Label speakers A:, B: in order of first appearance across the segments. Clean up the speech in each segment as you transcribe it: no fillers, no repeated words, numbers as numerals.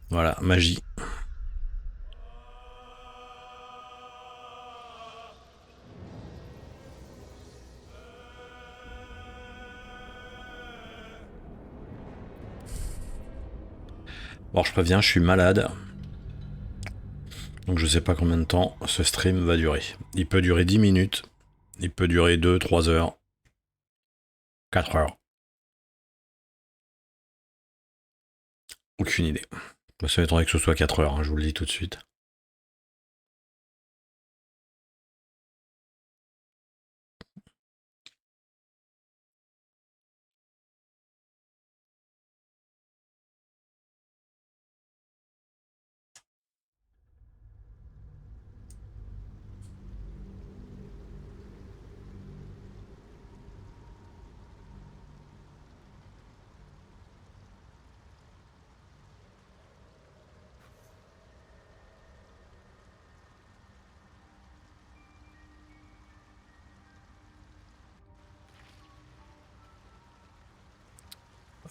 A: Voilà, magie. Bon, je préviens, je suis malade. Donc je sais pas combien de temps ce stream va durer. Il peut durer 10 minutes. Il peut durer 2, 3 heures. 4 heures. Aucune idée. Ça m'étonnerait que ce soit 4 heures, hein, je vous le dis tout de suite.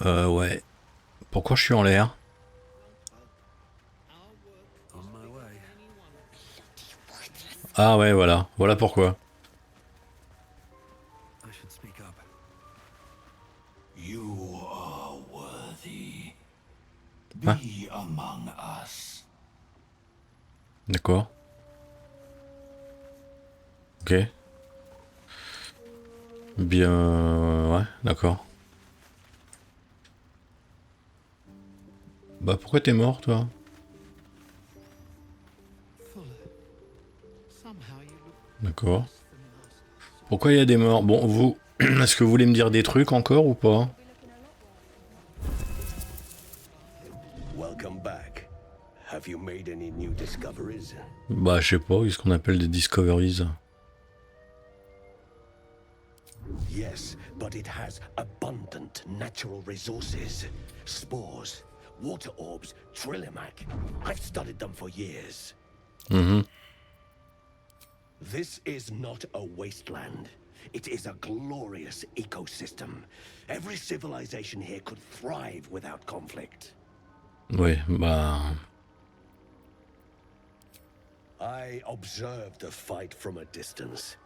A: Ouais. Pourquoi je suis en l'air? Ah ouais, voilà. Voilà pourquoi.
B: You are worthy.
A: Ah,
B: Be among us.
A: d'accord. Ok. Bien... ouais, d'accord. Bah pourquoi t'es mort, toi? D'accord. Pourquoi il y a des morts? Bon, vous... Est-ce que vous voulez me dire des trucs encore ou pas?
C: Welcome back. Have you made any new discoveries?
A: Bah je sais pas, qu'est-ce qu'on appelle des discoveries?
C: Yes, but it has abundant natural resources. Spores, water orbs, trillimac. I've studied them for years.
A: Mhm.
C: This is not a wasteland. It is a glorious ecosystem. Every civilization here could thrive without conflict.
A: Ouais, bah...
C: I observed the fight from a distance.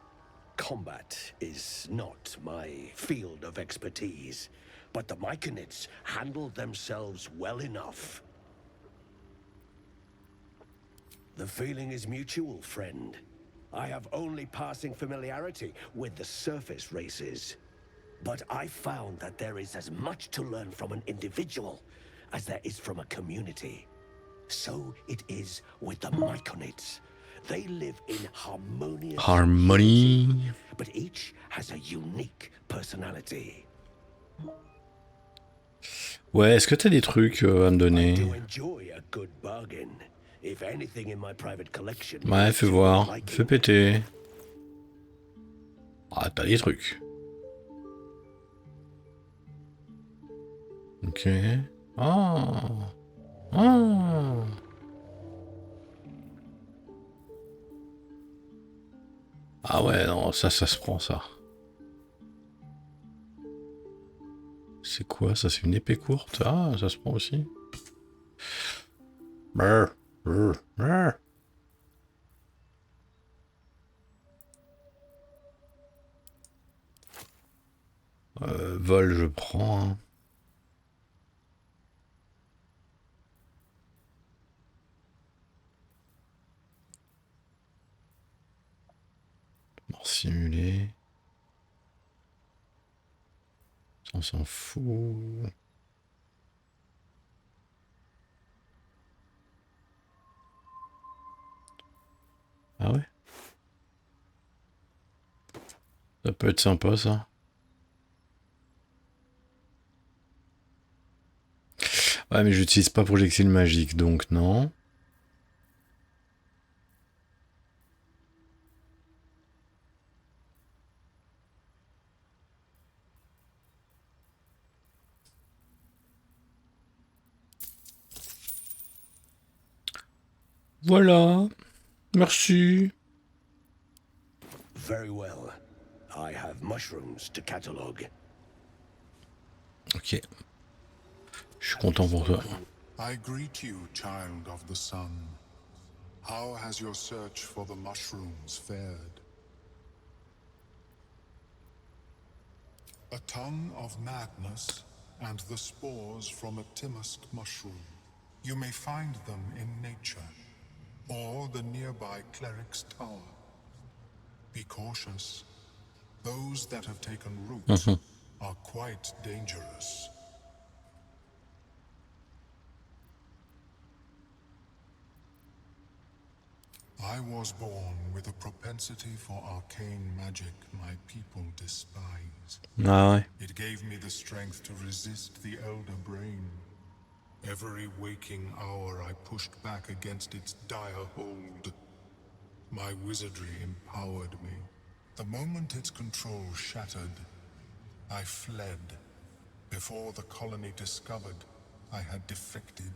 C: Combat is not my field of expertise, but the Myconids handled themselves well enough. The feeling is mutual, friend. I have only passing familiarity with the surface races. But I found that there is as much to learn from an individual as there is from a community. So it is with the Myconids. They live in harmonious
A: Harmony...
C: unity, but each has a unique personality.
A: Ouais, est-ce que t'as des trucs à me
C: I
A: donner?
C: do enjoy a good bargain. If anything in my private collection
A: Ouais,
C: is
A: fais
C: to your
A: voir. Fais
C: liking.
A: péter. Ah, t'as des trucs. Ok. Ah. Ah. Ah ouais, non, ça se prend, ça. C'est quoi, ça? C'est une épée courte? Ah, ça se prend aussi. Brr, brr, brr. Vol, je prends, hein. Mort simulé. Ça, on s'en fout. Ah ouais? Ça peut être sympa, ça. Ouais, mais j'utilise pas projectile magique, donc non. Voilà. Merci.
C: Very well. I have mushrooms to catalogue.
A: Ok. Je suis content pour toi.
D: I greet you, child of the sun. How has your search for the mushrooms fared? A tongue of madness and the spores from a Timisk mushroom. You may find them in nature, or the nearby cleric's tower. Be cautious. Those that have taken root are quite dangerous. I was born with a propensity for arcane magic my people despise.
A: Ah ouais.
D: It gave me the strength to resist the elder brain. Every waking hour I pushed back against its dire hold. My wizardry empowered me. The moment its control shattered, I fled. Before the colony discovered I had defected.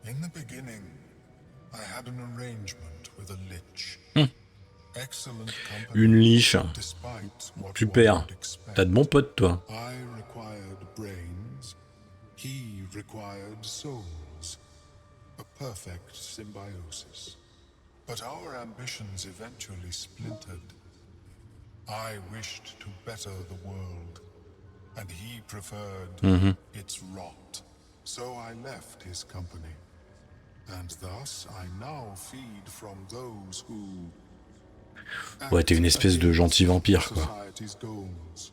D: In the beginning, I had an arrangement with a lich. Excellent company,
A: Une liche.
D: despite what one
A: Super.
D: would expect.
A: T'as de bons potes, toi.
D: I required brains. He required souls. A perfect symbiosis. But our ambitions eventually splintered. I wished to better the world, and he preferred its rot. So I left his company. And thus I now feed from those who
A: Ouais, t'es une espèce de gentil vampire, quoi.
D: society's goals.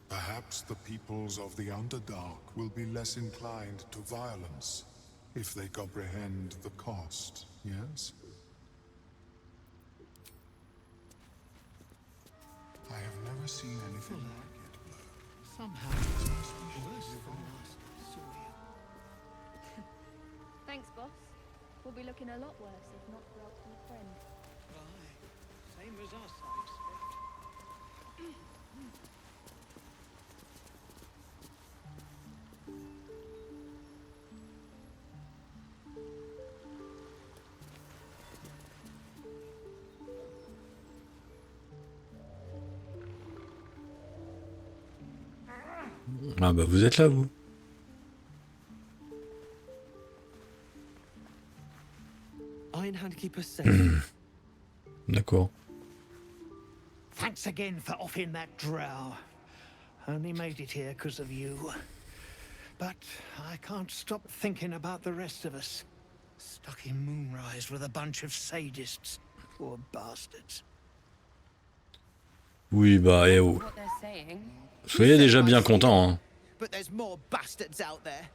D: Perhaps the peoples of the Underdark will be less inclined to violence if they comprehend the cost, yes? I have never seen anything like it, Blur.
B: Somehow it must be worse than last I saw you.
E: Thanks, boss. We'll be looking a lot worse if not for our key friend.
B: Aye, same as us, I expect.
A: Ah bah vous êtes là, vous.
F: Iron Handkeeper safe.
A: D'accord.
B: Thanks again for offing that drow. Only made it here because of you. But I can't stop thinking about the rest of us. Stuck in Moonrise with a bunch of sadists. Poor bastards.
A: Oui, bah, eh oh.
E: What they're saying.
A: Soyez déjà bien content, hein.
F: But there's more bastards out there.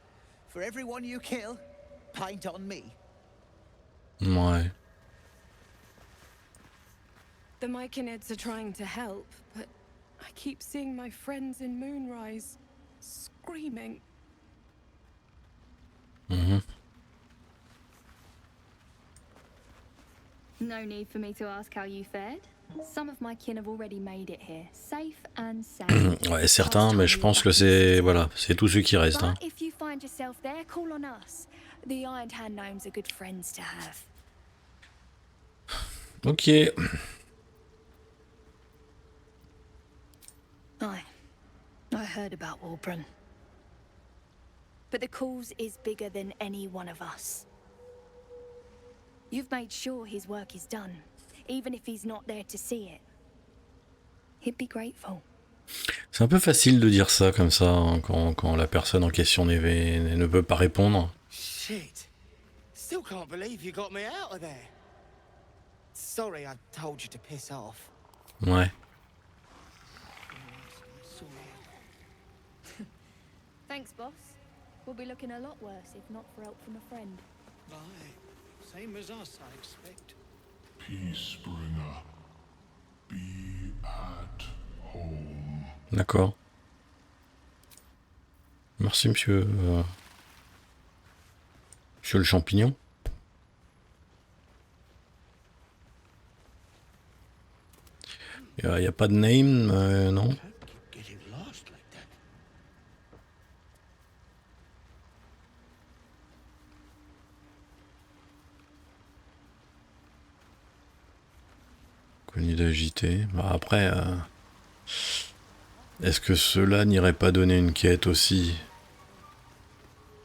F: For everyone you kill, paint on me.
A: Ouais.
G: The Myconids are trying to help, but I keep seeing my friends in Moonrise screaming.
E: No need for me to ask how you fared. Some of my kin have already made it here, safe and sound.
A: Ouais, certains, mais je pense que c'est... Voilà, c'est tous ceux qui restent, hein.
E: But if you find yourself there, call on us. The Ironed Hand gnomes are good friends to have.
A: Ok.
E: I heard about Walbran. but the cause is bigger than any one of us. You've made sure his work is done, even if he's not there to see it. He'd be grateful.
A: C'est un peu facile de dire ça comme ça hein, quand la personne en question ne peut pas répondre.
F: Shit. Still can't believe you got me out of there. Sorry I told you to piss off.
A: Ouais.
E: Thanks, boss. We'll be looking a lot worse if not for help from a friend.
B: Aye, same as us, I expect.
D: Peacebringer, be at home.
A: D'accord. Merci, monsieur. Monsieur le champignon. Y a pas de name, non?
C: Keep getting lost like that.
A: Connu d'agité. Bah, après, est-ce que cela n'irait pas donner une quête aussi?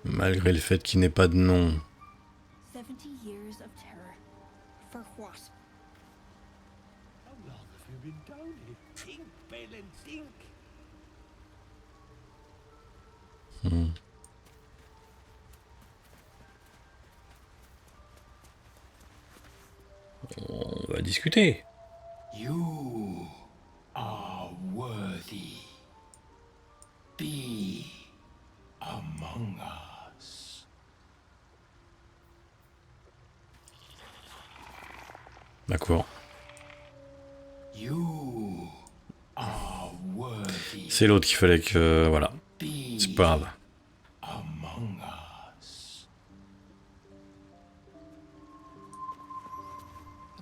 A: Malgré le fait qu'il n'ait pas de nom.
H: 70 years of terror. For what?
C: How long have you been down here? Think, Balin, think.
A: On va discuter.
C: You are worthy. Be among us.
A: D'accord.
C: You are worthy.
A: C'est l'autre qu'il fallait que... voilà. C'est pas grave.
C: Among us.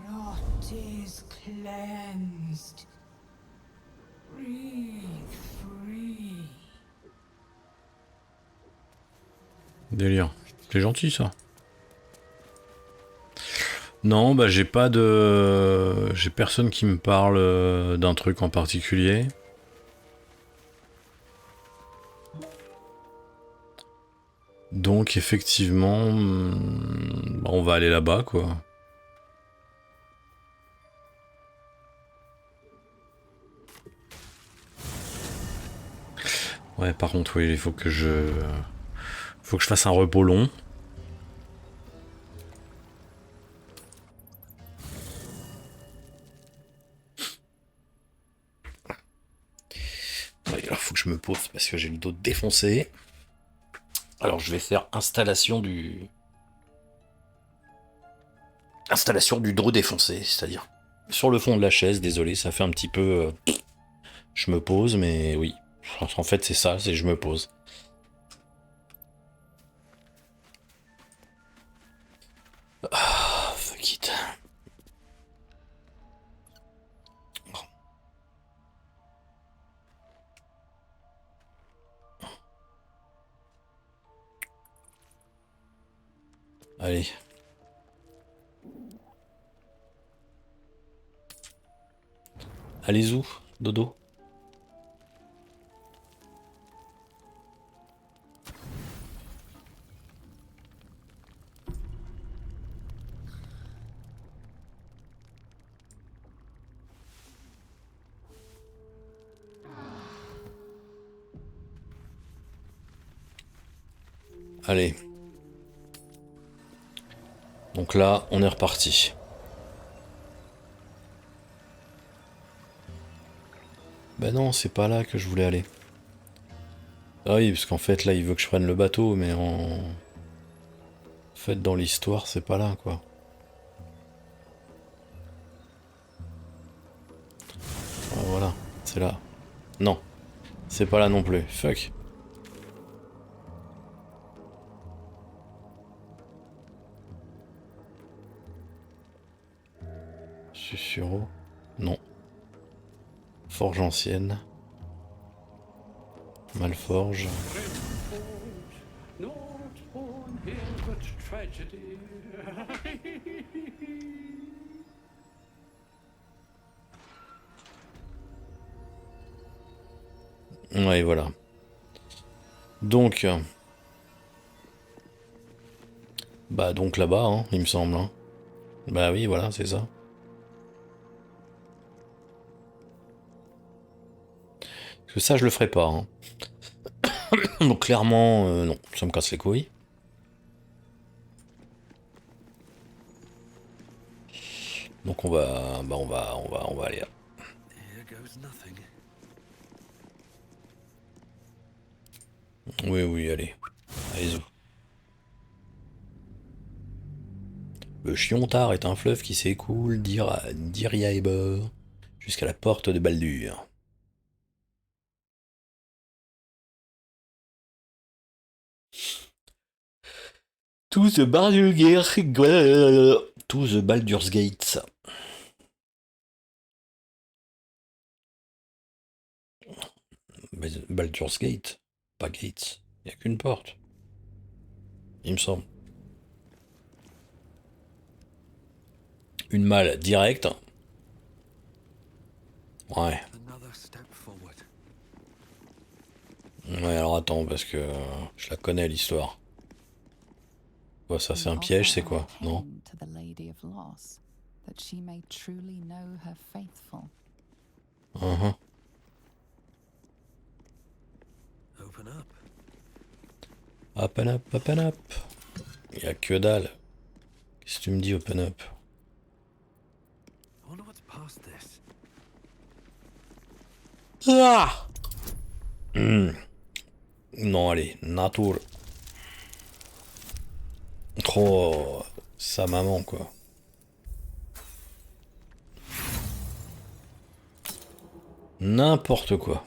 I: Rot is cleansed. Breathe free.
A: Délire. C'est gentil ça. Non, bah j'ai pas de... J'ai personne qui me parle d'un truc en particulier. Donc effectivement, on va aller là-bas quoi. Ouais, par contre, oui, il faut que je fasse un repos long. Ouais, alors faut que je me pose parce que j'ai le dos défoncé. Alors je vais faire installation du dos défoncé, c'est-à-dire sur le fond de la chaise. Désolé, ça fait un petit peu. Je me pose, mais oui. En fait, c'est ça, c'est je me pose. Ah, fuck it. Allez. Allez où, dodo? Allez. Donc là, on est reparti. Ben non, c'est pas là que je voulais aller. Ah oui, parce qu'en fait, là, il veut que je prenne le bateau, mais en fait, dans l'histoire, c'est pas là, quoi. Ah, voilà, c'est là. Non, c'est pas là non plus. Fuck. Susurro? Non. Forge ancienne. Malforge. Ouais, voilà. Donc, Bah donc là-bas, hein, il me semble. Hein. Bah oui, voilà, c'est ça. Parce que ça, je le ferai pas. Hein. Donc clairement, non, ça me casse les couilles. Donc on va aller là. Oui, oui, allez. Allez-y. Le Chiontard est un fleuve qui s'écoule d'Iriaeber jusqu'à la porte de Baldur. To the Baldur's Gate. Baldur's Gate, pas Gates. Il n'y a qu'une porte. Il me semble. Une malle directe. Ouais. Ouais, alors attends, parce que je la connais l'histoire. Quoi, ça c'est un piège, c'est quoi? Non? Uh-huh. Open up, open up. Il y a que dalle. Qu'est-ce que tu me dis, open up? Ah Non, allez, nature. Oh, sa maman, quoi. N'importe quoi.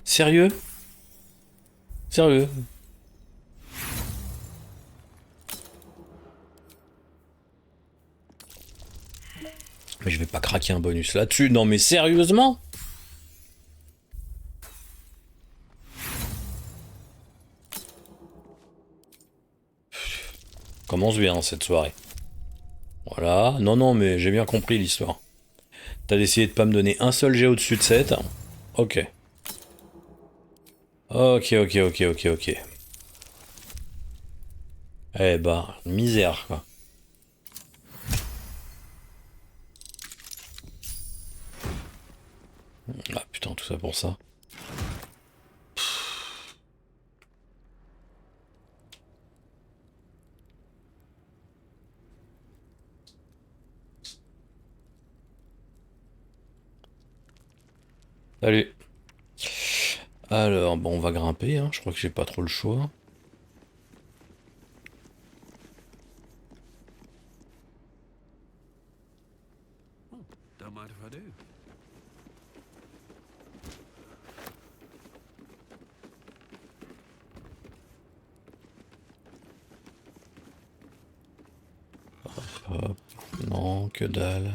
A: Sérieux? Sérieux? Mais je vais pas craquer un bonus là-dessus. Non mais sérieusement? Commence bien cette soirée. Voilà. Non, non, mais j'ai bien compris l'histoire. T'as décidé de pas me donner un seul jet au-dessus de 7. Ok. Ok, ok, ok, ok, ok. Eh bah, misère, quoi. Ah putain, tout ça pour ça. Salut. Alors, bon, on va grimper, hein. Je crois que j'ai pas trop le choix. Hop. Non, que dalle.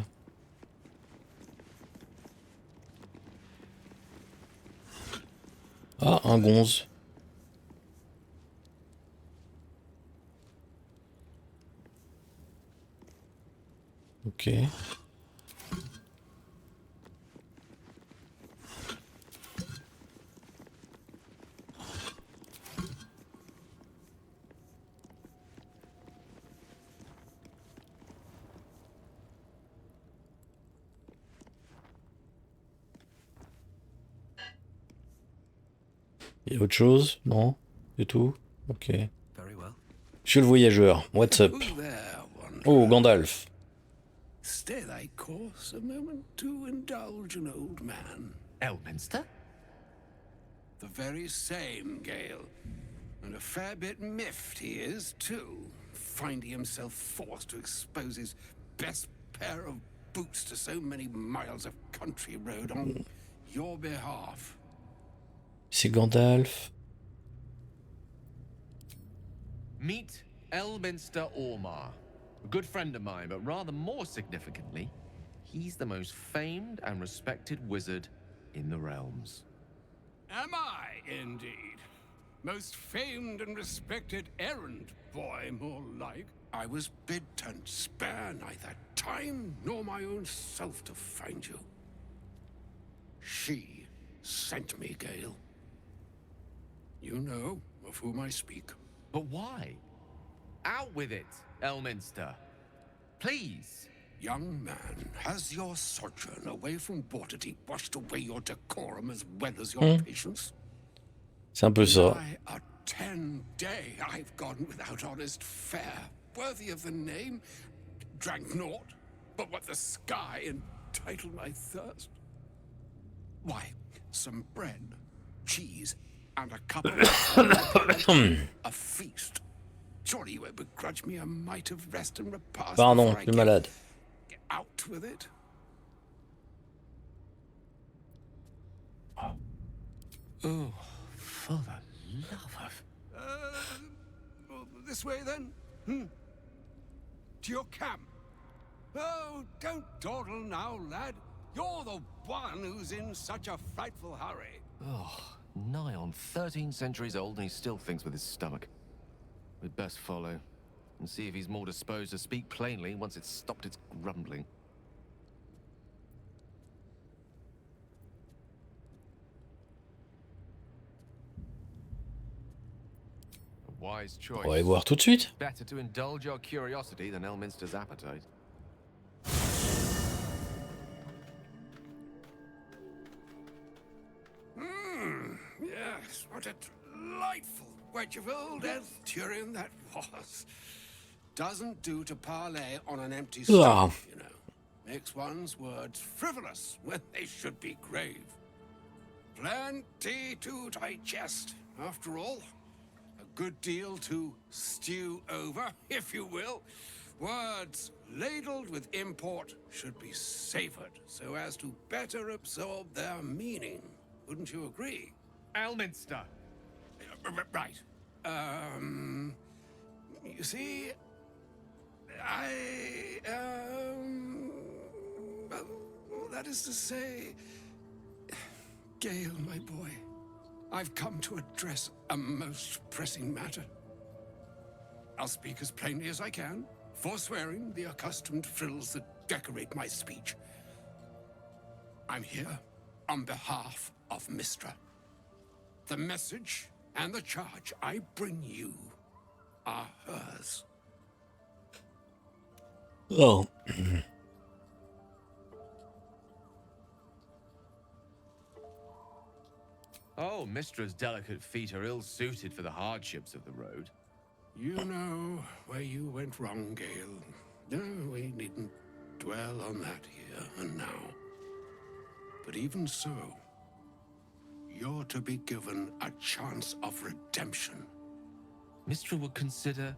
A: Ah, un gonze. Ok. Y a autre chose? Non? C'est tout? Ok. Monsieur le voyageur, what's up? Oh, Gandalf.
C: Stay thy course a moment to indulge an old man.
F: Elminster?
C: The very same, Gale. And a fair bit miffed he is, too, finding himself forced to expose his best pair of boots to so many miles of country road on your behalf.
A: C'est Gandalf.
J: Meet Elminster Ormar. A good friend of mine, but rather more significantly, he's the most famed and respected wizard in the realms.
C: Am I, indeed? Most famed and respected errand boy, more like. I was bid to spare neither time nor my own self to find you. She sent me, Gale. You know of whom I speak.
J: But why? Out with it, Elminster. Please.
C: Young man, has your sojourn away from Porte washed away your decorum as well as your patience?
A: C'est un peu ça.
C: Nigh a 10-day I've gone without honest fare, worthy of the name. Drank naught, but what the sky entitled my thirst. Why, some bread, cheese, and a cup of a feast. Surely you won't begrudge me a mite of rest and repast.
A: Pardon, je suis malade.
C: Get out with it.
J: Oh, for the love of...
C: This way then? To your camp. Oh, don't dawdle now, lad. You're the one who's in such a frightful hurry.
J: Oh, nigh on 13 centuries old and he still thinks with his stomach. We'd best follow and see if he's more disposed to speak plainly once it's stopped its grumbling. A wise choice.
A: On va aller voir tout de suite.
J: Better to indulge your curiosity than Elminster's appetite.
C: Yes, what a delightful wedge of old Arthurian that was. Doesn't do to parley on an empty stomach, you know. Makes one's words frivolous when they should be grave. Plenty to digest, after all. A good deal to stew over, if you will. Words ladled with import should be savored so as to better absorb their meaning. Wouldn't you agree?
J: Elminster!
C: Right. You see, well, that is to say, Gale, my boy, I've come to address a most pressing matter. I'll speak as plainly as I can, forswearing the accustomed frills that decorate my speech. I'm here on behalf of Mystra. The message and the charge I bring you are hers.
A: Oh.
J: Oh, Mistra's delicate feet are ill-suited for the hardships of the road.
C: You know where you went wrong, Gale. No, we needn't dwell on that here and now. But even so, you're to be given a chance of redemption.
J: Mistra would consider...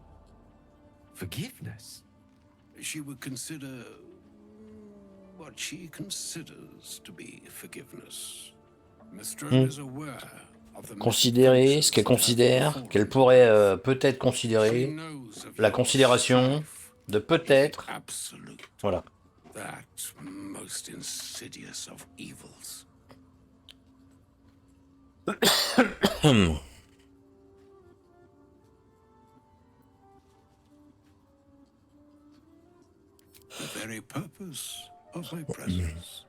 J: forgiveness?
C: She would consider... what she considers to be forgiveness. Mistra is aware of the...
A: Considérer ce qu'elle considère, qu'elle pourrait peut-être considérer, la considération de peut-être... Voilà.
C: That most insidious of evils. The very purpose of my presence.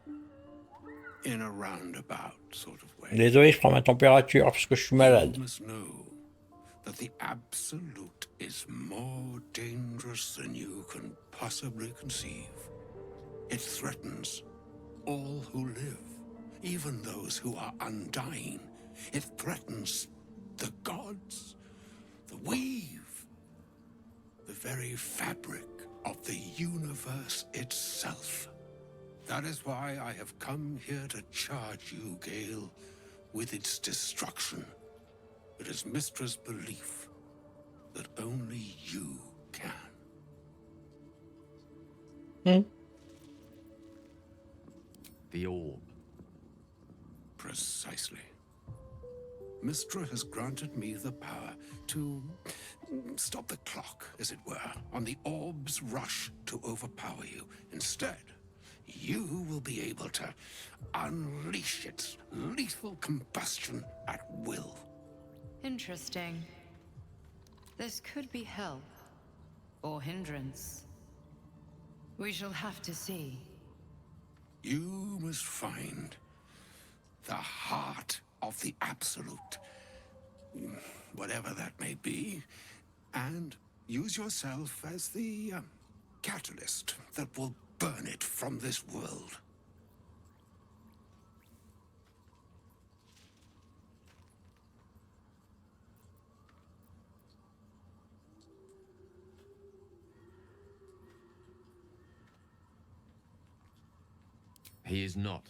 C: In a roundabout sort of way.
A: Désolé, je prends ma température parce que je suis malade.
C: You must know that the absolute is more dangerous than you can possibly conceive. It threatens all who live, even those who are undying. It threatens the gods, the weave, the very fabric of the universe itself. That is why I have come here to charge you, Gale, with its destruction. It is Mistra's belief that only you can.
J: The orb.
C: Precisely. Mistra has granted me the power to stop the clock, as it were, on the orb's rush to overpower you. Instead, you will be able to unleash its lethal combustion at will.
K: Interesting. This could be help, or hindrance. We shall have to see.
C: You must find the heart of the Absolute,
D: whatever that may be, and use yourself as the catalyst that will burn it from this world.
J: He is not.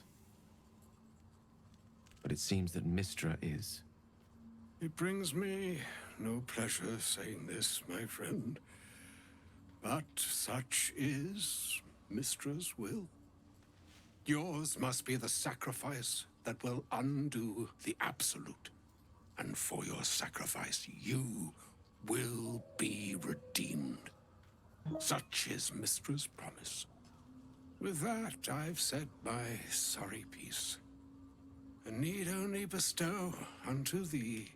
J: But it seems that Mystra is.
D: It brings me no pleasure saying this, my friend. But such is Mystra's will. Yours must be the sacrifice that will undo the Absolute. And for your sacrifice, you will be redeemed. Such is Mystra's promise. With that, I've said my sorry piece, and need only bestow unto thee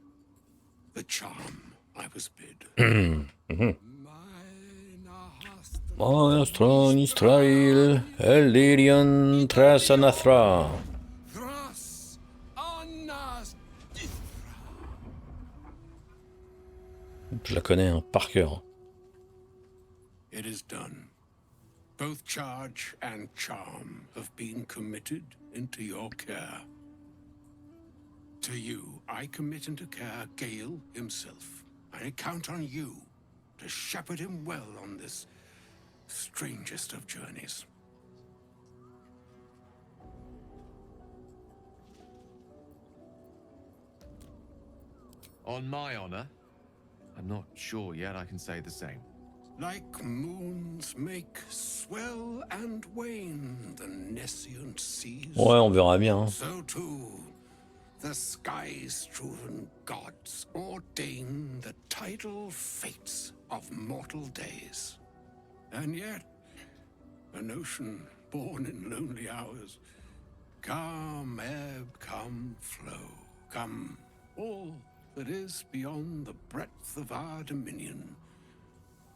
D: the charm I was bid.
A: Maestron Israel, Elirion Trasanathra. Je la connais hein, par cœur.
D: It is done. Both charge and charm have been committed into your care. To you, I commit into care Gale himself. I count on you to shepherd him well on this strangest of journeys.
J: On my honor, I'm not sure yet I can say the same.
D: Like moons make swell and wane the nescient seas.
A: Ouais, on verra bien. Hein.
D: So too, the sky-strewn gods ordain the tidal fates of mortal days. And yet, an ocean born in lonely hours, come ebb, come flow, come all that is beyond the breadth of our dominion.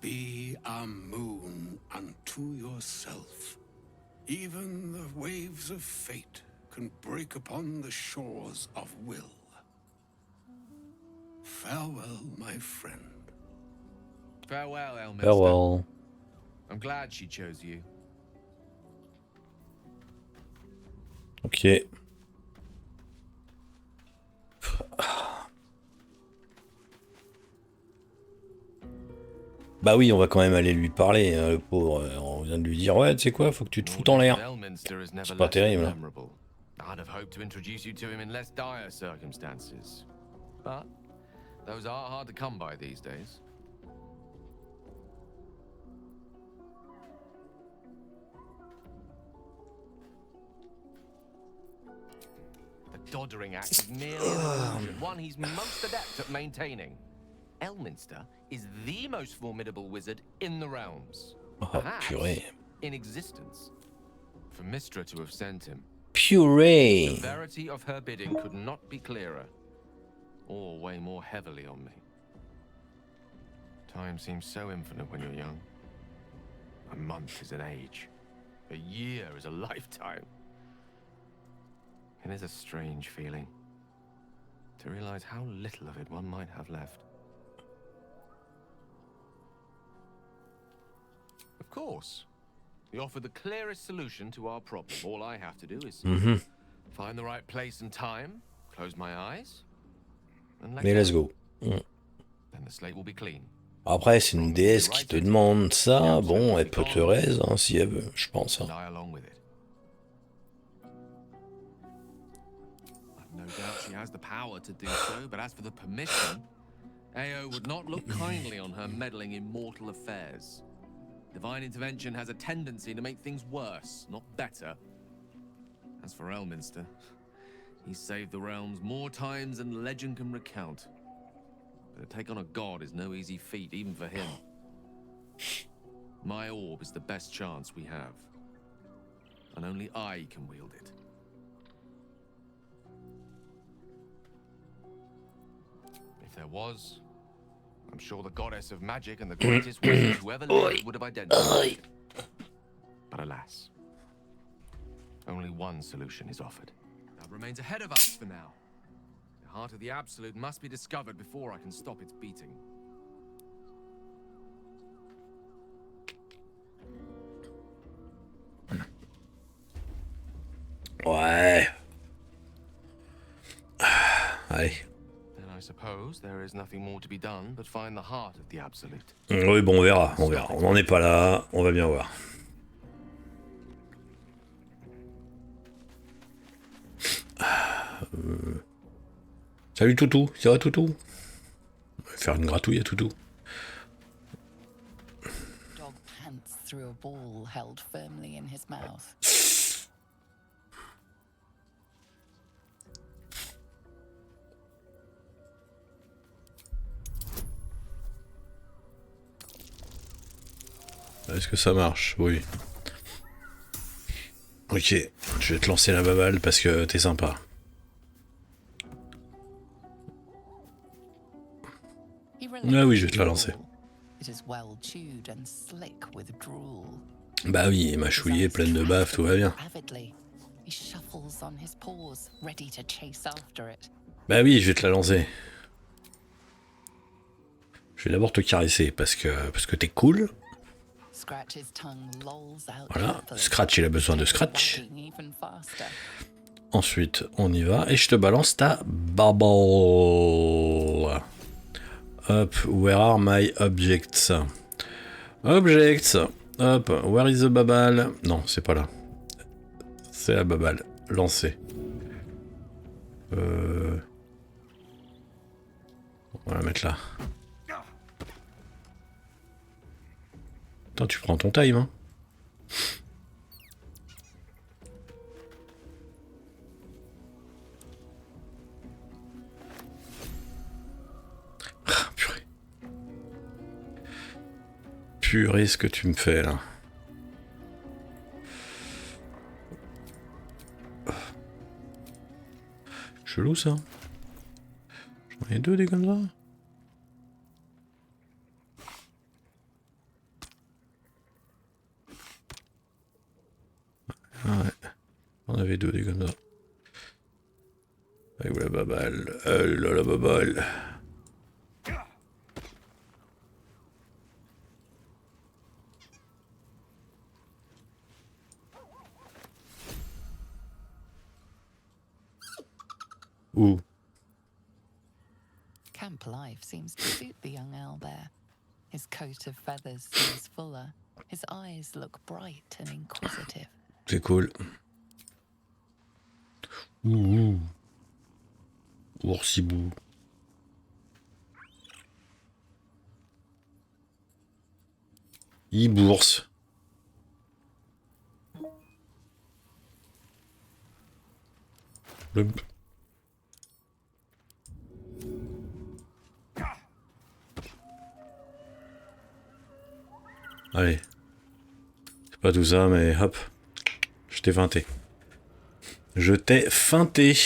D: Be a moon unto yourself. Even the waves of fate can break upon the shores of will. Farewell, my friend.
J: Farewell, Elminster.
A: Farewell.
J: I'm glad she chose you.
A: Ok. Bah oui, on va quand même aller lui parler, le pauvre. On vient de lui dire, ouais, tu sais quoi, faut que tu te foutes en l'air. C'est pas terrible. Hein.
J: I'd have hoped to introduce you to him in less dire circumstances. But those are hard to come by these days. The doddering act is merely an illusion, one he's most adept at maintaining. Elminster is the most formidable wizard in the realms. Perhaps in existence. For Mystra to have sent him.
A: Puree.
J: The severity of her bidding could not be clearer, or weigh more heavily on me. Time seems so infinite when you're young. A month is an age. A year is a lifetime. It is a strange feeling to realize how little of it one might have left. Of course, we offer the clearest solution to our problem. All I have to do is find the right place and time, close my eyes, and
A: let's go.
J: Then the slate will be clean.
A: Après, c'est une déesse qui te demande ça. Bon, elle peut te raise hein, si elle veut, je pense. Hein.
J: No doubt she has the power to do so, but as for the permission, Ao would not look kindly on her meddling in mortal affairs. Divine intervention has a tendency to make things worse, not better. As for Elminster, he's saved the realms more times than legend can recount. But to take on a god is no easy feat, even for him. My orb is the best chance we have, and only I can wield it. If there was, I'm sure the goddess of magic and the greatest wizard who ever lived would have identified it. But alas, only one solution is offered. That remains ahead of us for now. heart of the Absolute must be discovered before I can stop its beating.
A: Ouais. Allez.
J: Then I suppose there is nothing more to be done but find the heart of the Absolute.
A: Oui, bon, on verra, on verra. On n'en est pas là, on va bien voir. Salut Toutou, ça va Toutou? On va faire une gratouille à Toutou.
L: Dog pants through a ball held firmly in his mouth.
A: Est-ce que ça marche? Oui. Ok, je vais te lancer la baballe parce que t'es sympa. Ah oui, je vais te la lancer. Bah oui, mâchouillée, pleine de bave, tout va bien. Bah oui, je vais te la lancer. Je vais d'abord te caresser parce que t'es cool. Voilà, Scratch il a besoin de Scratch. Ensuite on y va et je te balance ta bubble. Hop, where are my objects? Objects. Hop, where is the bubble? Non, c'est pas là. C'est la bubble. Lancée. On va la mettre là. Attends, tu prends ton time, hein. Ah, purée. Purée, ce que tu me fais, là. Chelou, ça. J'en ai deux, des comme ça. Ah ouais, on avait deux des comme ça. Avec la baballe, là la baballe. Ouh.
L: Camp life seems to suit the young owlbear. His coat of feathers seems fuller. His eyes look bright and inquisitive.
A: C'est cool. Ouh. Oursibou. Bourse. Lump. Allez. C'est pas tout ça, mais hop. Je t'ai feinté. Je t'ai feinté.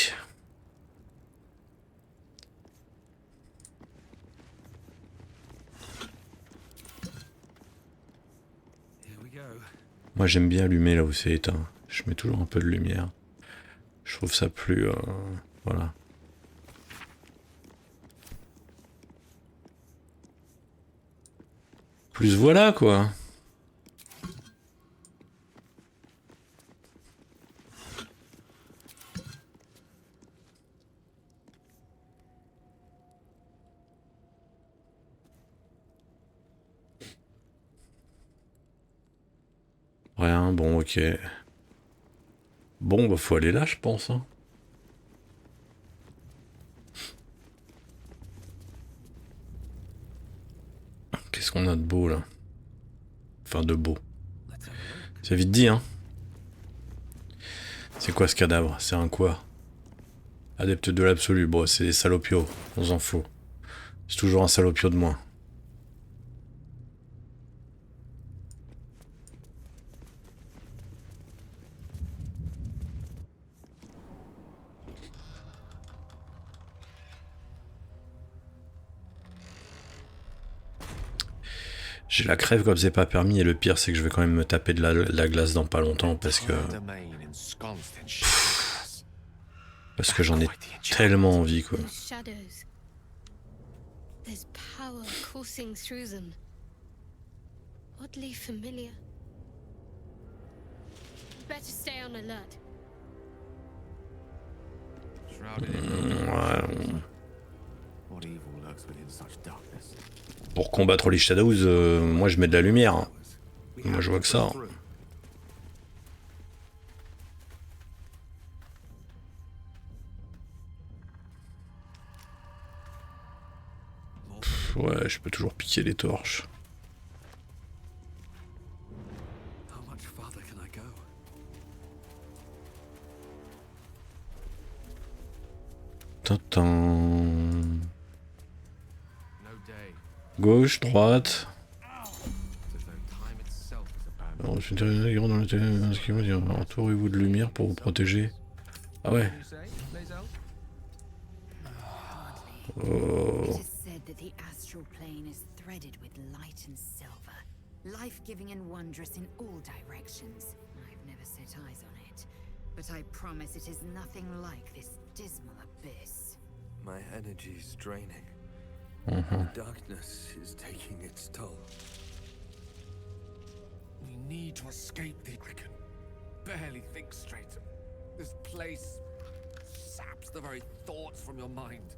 A: Moi j'aime bien allumer là où c'est éteint. Je mets toujours un peu de lumière. Je trouve ça plus... voilà. Plus voilà quoi. Rien, bon, ok. Bon, bah faut aller là, je pense. Hein. Qu'est-ce qu'on a de beau, là? Enfin, de beau. C'est vite dit, hein. C'est quoi ce cadavre? C'est un quoi? Adepte de l'absolu. Bon, c'est des salopios. On s'en fout. C'est toujours un salopio de moins. J'ai la crève comme c'est pas permis et le pire c'est que je vais quand même me taper de la glace dans pas longtemps parce que... Parce que j'en ai tellement envie, quoi.
M: Those shadows. There's power coursing through them. Oddly familiar. Better stay on alert.
A: Ouais.
J: What evil lurks within such darkness?
A: Pour combattre les Shadows, moi je mets de la lumière. Hein. Moi je vois que ça. Pff, ouais, je peux toujours piquer les torches. Tintin. Gauche, droite. Entourez-vous de lumière pour vous protéger. Ah ouais. Oh.
N: Life-giving and wondrous in all directions. I've never set eyes on it, but I promise it is nothing like this dismal abyss.
O: My energy's draining.
A: Mm-hmm.
O: The darkness is taking its toll.
J: We need to escape the... I can barely think straight. This place saps the very thoughts from your mind.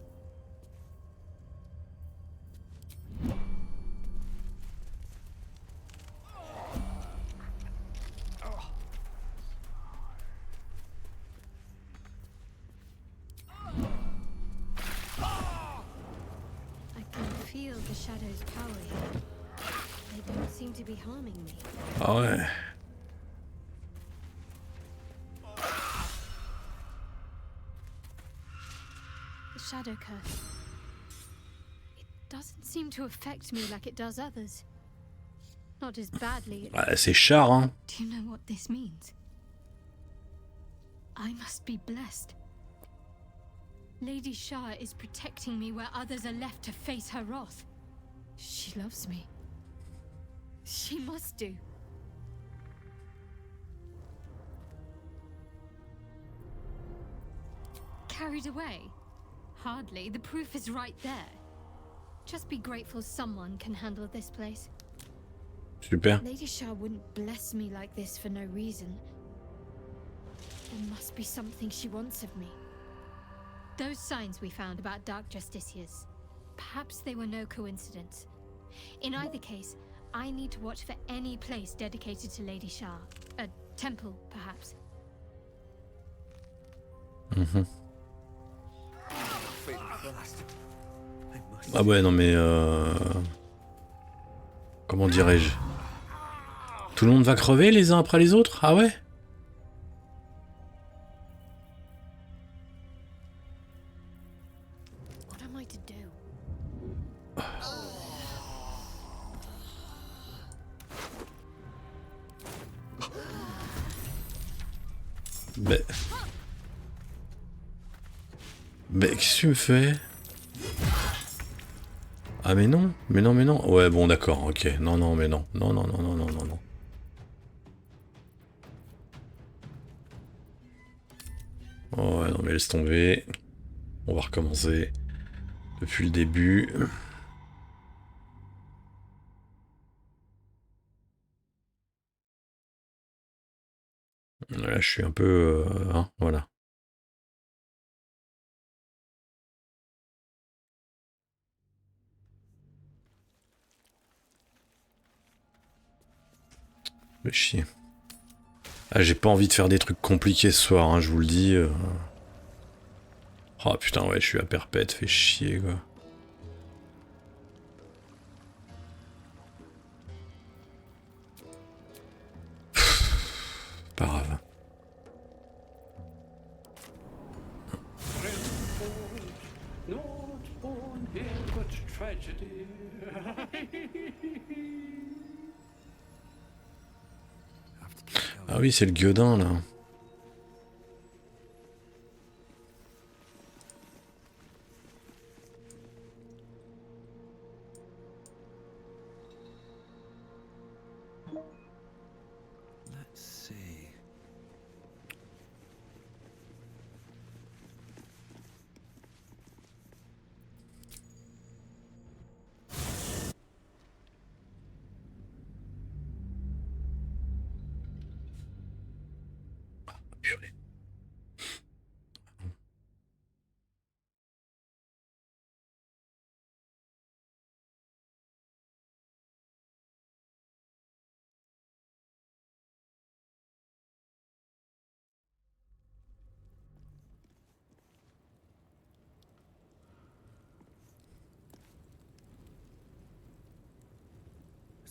M: Feel the shadow's power here. They don't seem to be harming me.
A: Ah ouais.
M: The shadow curse. It doesn't seem to affect me like it does others. Not as badly.
A: Ouais, c'est char, hein.
M: Do you know what this means? I must be blessed. Lady Shah is protecting me where others are left to face her wrath. She loves me. She must do. Carried away? Hardly. The proof is right there. Just be grateful someone can handle this place.
A: Super.
M: Lady Shah wouldn't bless me like this for no reason. There must be something she wants of me. Those signs we found about Dark Justiciars, perhaps they were no coincidence. In either case, I need to watch for any place dedicated to Lady Shah. A temple, perhaps.
A: Mm-hmm. Ah ouais, non mais... Comment dirais-je? Tout le monde va crever les uns après les autres? Ah ouais? Mais qu'est-ce que tu me fais? Ah mais non, mais non, mais non. Ouais bon d'accord, ok. Non, non, mais non. Non, non, non, non, non, non, non. Oh ouais, non mais laisse tomber. On va recommencer. Depuis le début. Là je suis un peu... hein, voilà. Fais chier. Ah, j'ai pas envie de faire des trucs compliqués ce soir, hein, je vous le dis. Oh putain, ouais, je suis à perpète, fais chier, quoi. Pas grave. Ah oui, c'est le gueudin, là.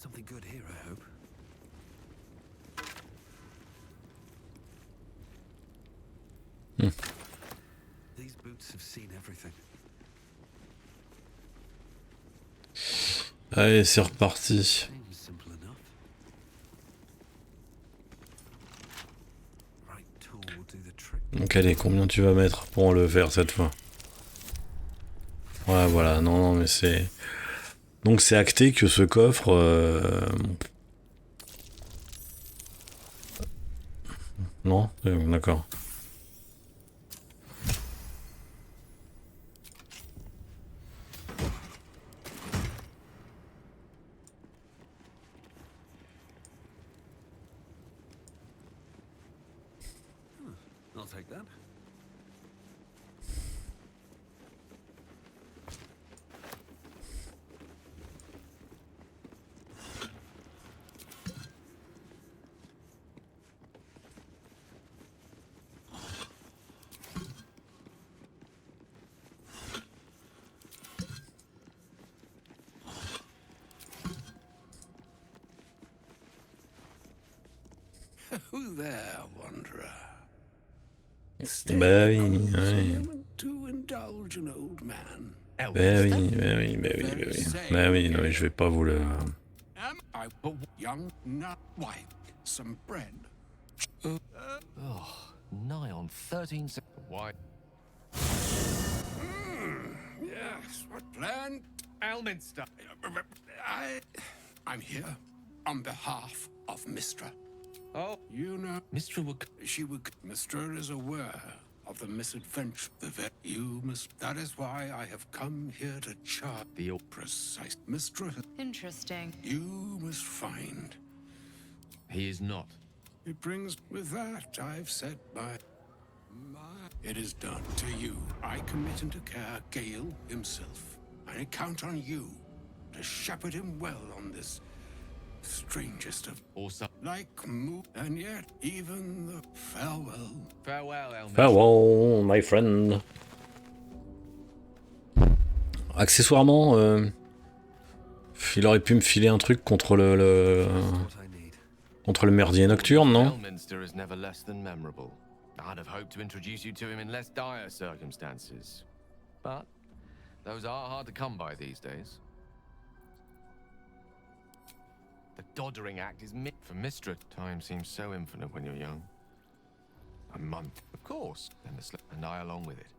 O: something good here, I hope. These boots have seen everything.
A: Allez, c'est reparti.
O: Seems simple enough. Right tool will do the trick.
A: Donc allez, combien tu vas mettre pour le faire cette fois? Ouais, voilà, non, non, mais c'est... Donc c'est acté que ce coffre... Non, d'accord.
O: I'll take that.
P: Who there, wanderer?
A: Bah oui, oui.
P: To indulge an old man.
A: Bah oui, bah oui, bah oui, bah oui. Bah oui, non mais je vais pas vous le...
P: Am I young? Not white. Some bread.
J: Oh, nigh on 13 seconds. Why?
P: Yes, what plan?
J: Elminster.
P: I'm here on behalf of Mistra.
J: Oh,
P: You know,
J: Mr. Wook.
P: she would. Mistra is aware of the misadventure. You must. That is why I have come here to charge
J: The
P: precise. Mistra,
K: Interesting.
P: you must find.
J: He is not.
P: It brings with that I've said my. It is done to you. I commit into care Gale himself. I count on you to shepherd him well on this strangest of
J: Also.
P: like move, and yet even the farewell.
J: Farewell, Elminster.
A: Farewell, my friend. Accessoirement, il aurait pu me filer un truc contre contre le merdier nocturne, non?
J: Elminster is never less than memorable. I'd have hoped to introduce you to him in less dire circumstances. But those are hard to come by these days. The doddering act is for Mistra. Time seems so infinite when you're young. A month, of course, then the slip, and I along with it.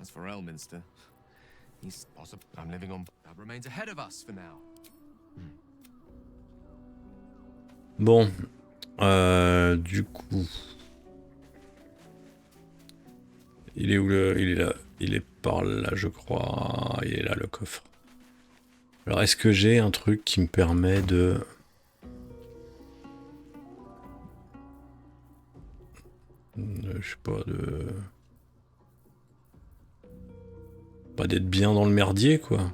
J: As for Elminster, he's possible. I'm living on. That remains ahead of us for now.
A: Bon, du coup, il est où il est là, il est par là, je crois. Il est là le coffre. Alors, est-ce que j'ai un truc qui me permet de... Je sais pas, de... Pas d'être bien dans le merdier, quoi.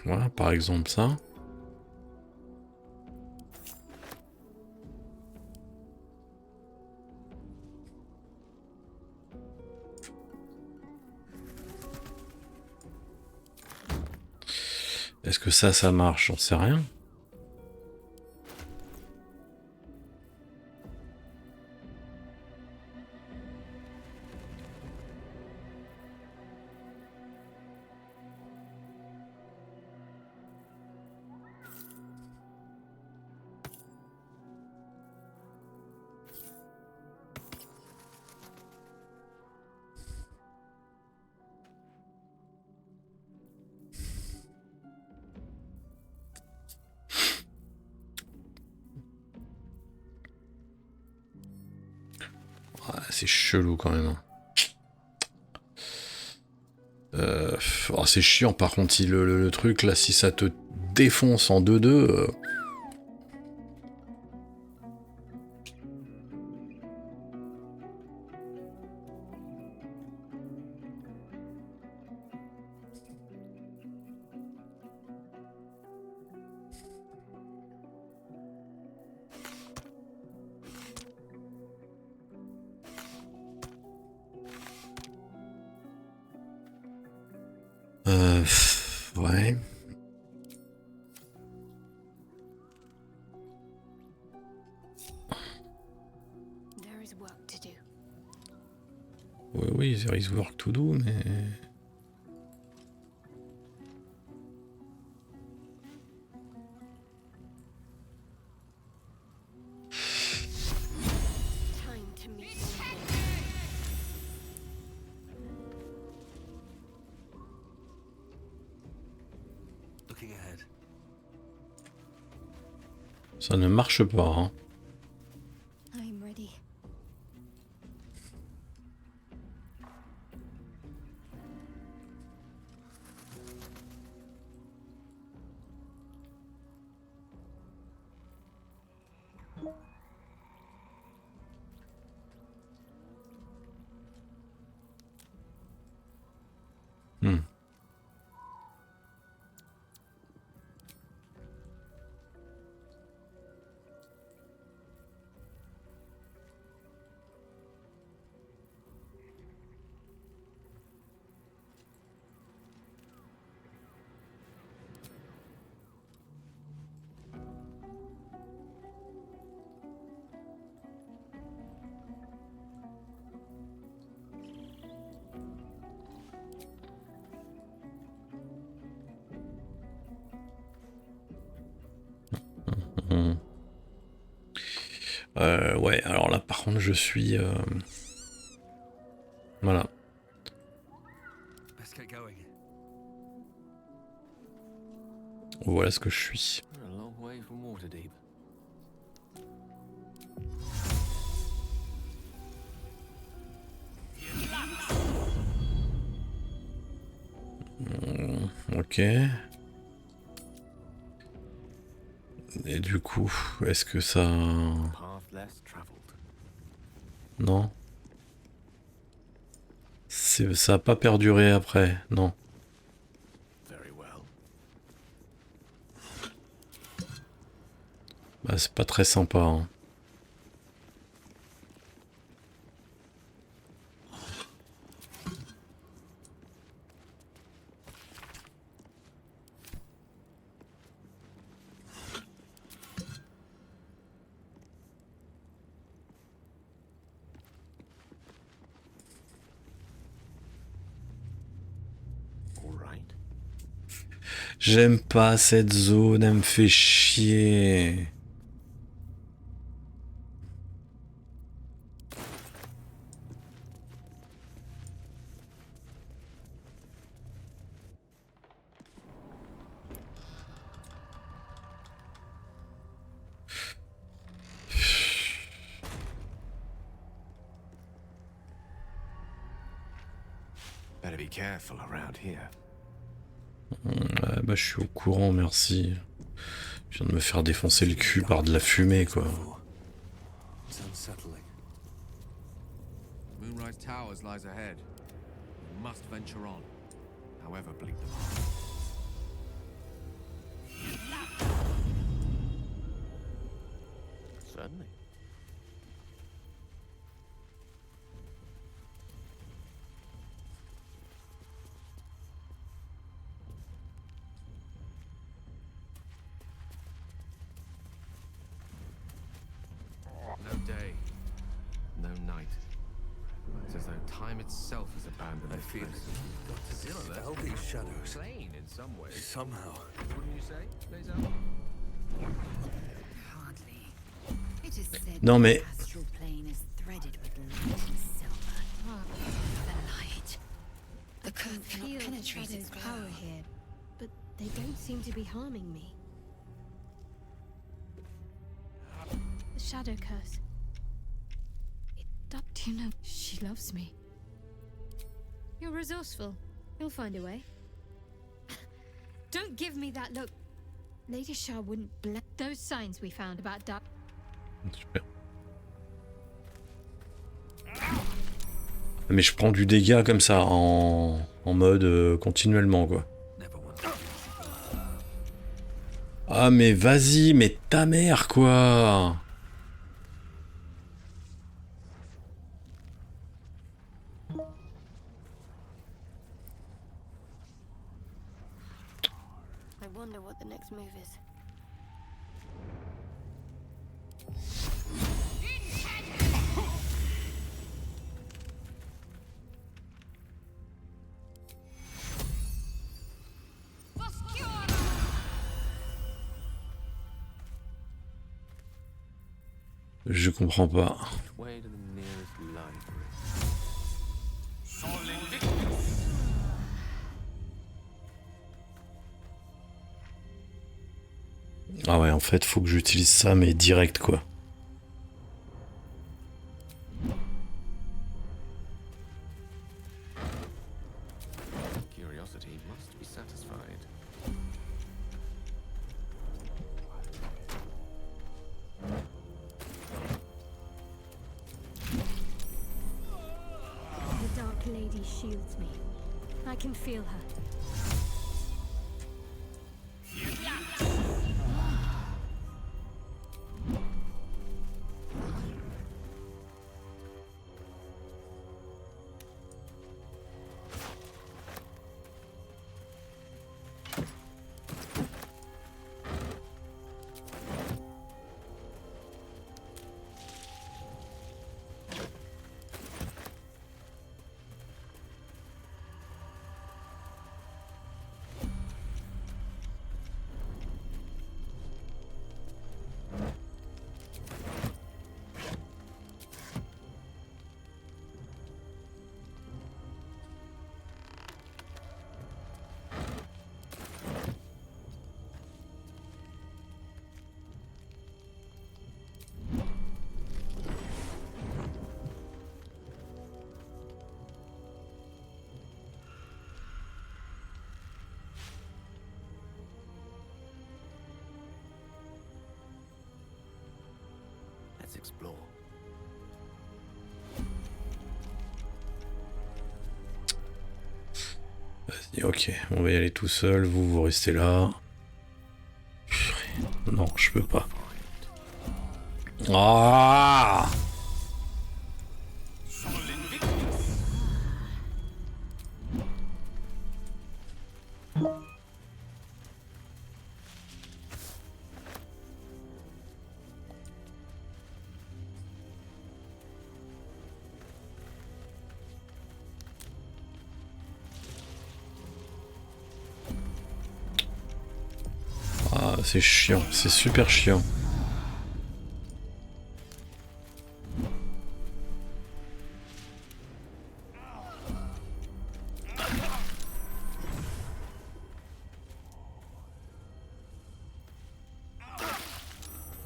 A: Voilà, par exemple ça. Est-ce que ça marche? J'en sais rien. C'est chelou quand même. Oh, c'est chiant par contre, le truc là, si ça te défonce en 2-2... Ouais.
E: There is work to do.
A: Oui, oui, there is work to do, mais...
E: Time to meet.
O: Looking ahead.
A: Ça ne marche pas, hein.
E: I'm ready.
A: Hmm. Ouais, alors là, par contre, je suis... Voilà.
O: Let's get going.
A: Voilà ce que je suis.
J: A long way from Waterdeep.
A: Ok. Et du coup, est-ce que ça...
J: Path less traveled.
A: Non. Ça a pas perduré après, non.
J: Very well.
A: Bah, c'est pas très sympa, hein. J'aime pas cette zone, elle me fait chier.
J: Better be careful around here.
A: Ouais, bah, je suis au courant, merci. Je viens de me faire défoncer le cul par de la fumée, quoi.
O: It's unsettling.
J: Moonrise Towers lies ahead. We must venture on, however bleak the path. Certainly. No day, no night. It's as though time itself has abandoned.
O: I feel
J: place.
O: it. Got to
J: Still, that's
O: dispel these shadows.
J: plain in some ways.
O: Somehow.
J: Wouldn't you say, Laser?
N: Hardly. It is said
A: Non,
N: that
A: mais-
N: the astral plane is threaded with light and silver. The light.
M: I can feel Shadow's power here, but they don't seem to be harming me. The Shadow Curse. Do you know she loves me? You're resourceful. You'll find a way. Don't give me that look. Lady Shah wouldn't bless those signs we found about Dark.
A: Super. Mais je prends du dégât comme ça, en mode continuellement, quoi. Ah mais vas-y, mais ta mère, quoi.
E: wonder what the next move is.
A: Je comprends pas.
J: Way to the nearest library.
A: Ah ouais, en fait, faut que j'utilise ça, mais direct, quoi.
J: Curiosity must be satisfied.
M: The Dark Lady shields me. I can feel her.
C: Let's explore.
A: Vas-y, ok, on va y aller tout seul, vous restez là. Non, je peux pas. Ah! Ah, c'est chiant, c'est super chiant.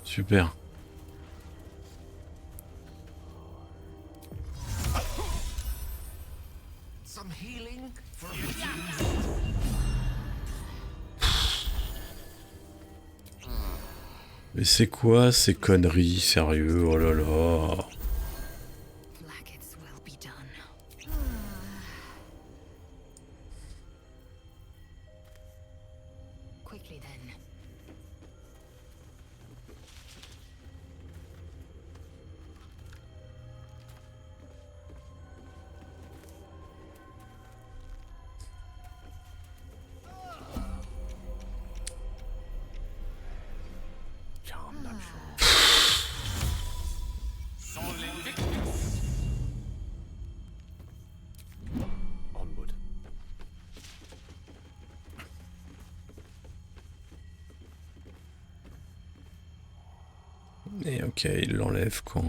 A: Super.
C: Some healing for
A: Mais c'est quoi ces conneries, sérieux? Oh là là.
N: Quickly then.
J: Onward.
A: Et ok, il l'enlève quand...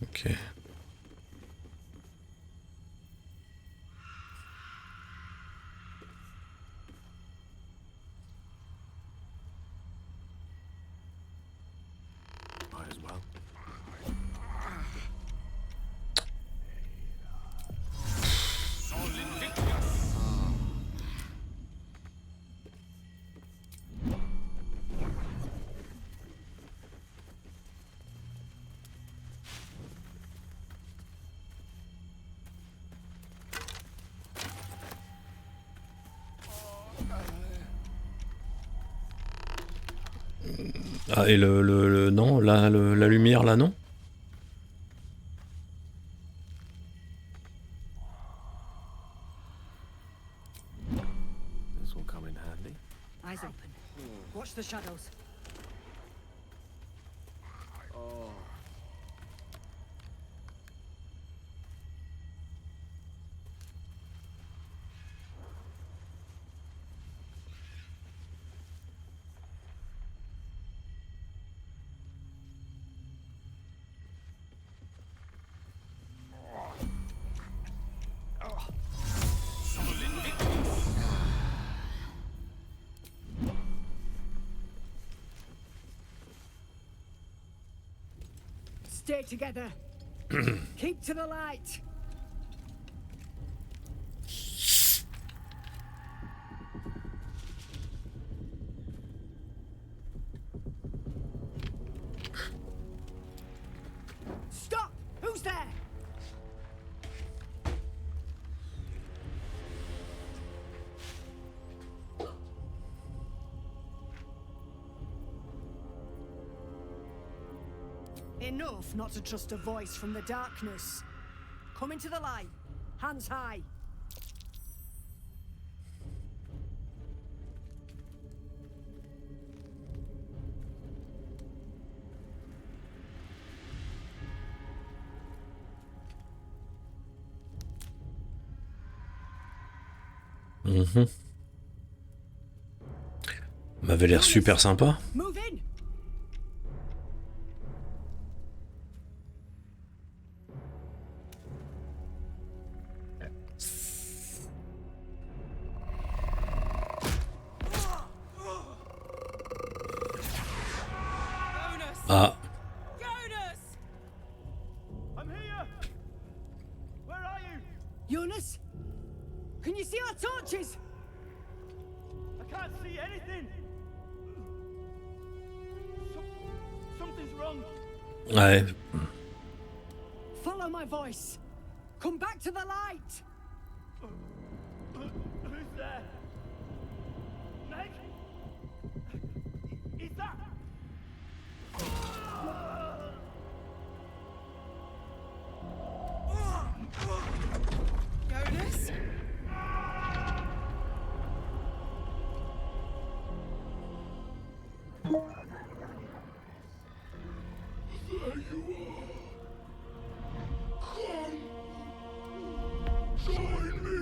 A: Ok.
C: Might as well.
A: Ah, et non, la lumière, là, non?
O: handy.
Q: Eyes open. Watch the shadows.
J: Oh.
Q: Stay together. Keep to the light. Stop! Who's there? Enough not to trust a voice from the darkness. Come into the light. Hands high.
A: M'avait l'air super sympa.
Q: Move in.
A: Ah.
Q: I'm here. Where are you? Jonas? Can you see our torches? I can't see anything. Something's wrong.
A: Ouais.
Q: Follow my voice. Come back to the light. Who's there? Meg? Is that?
G: Jonas?
D: There you are. Come. Join me.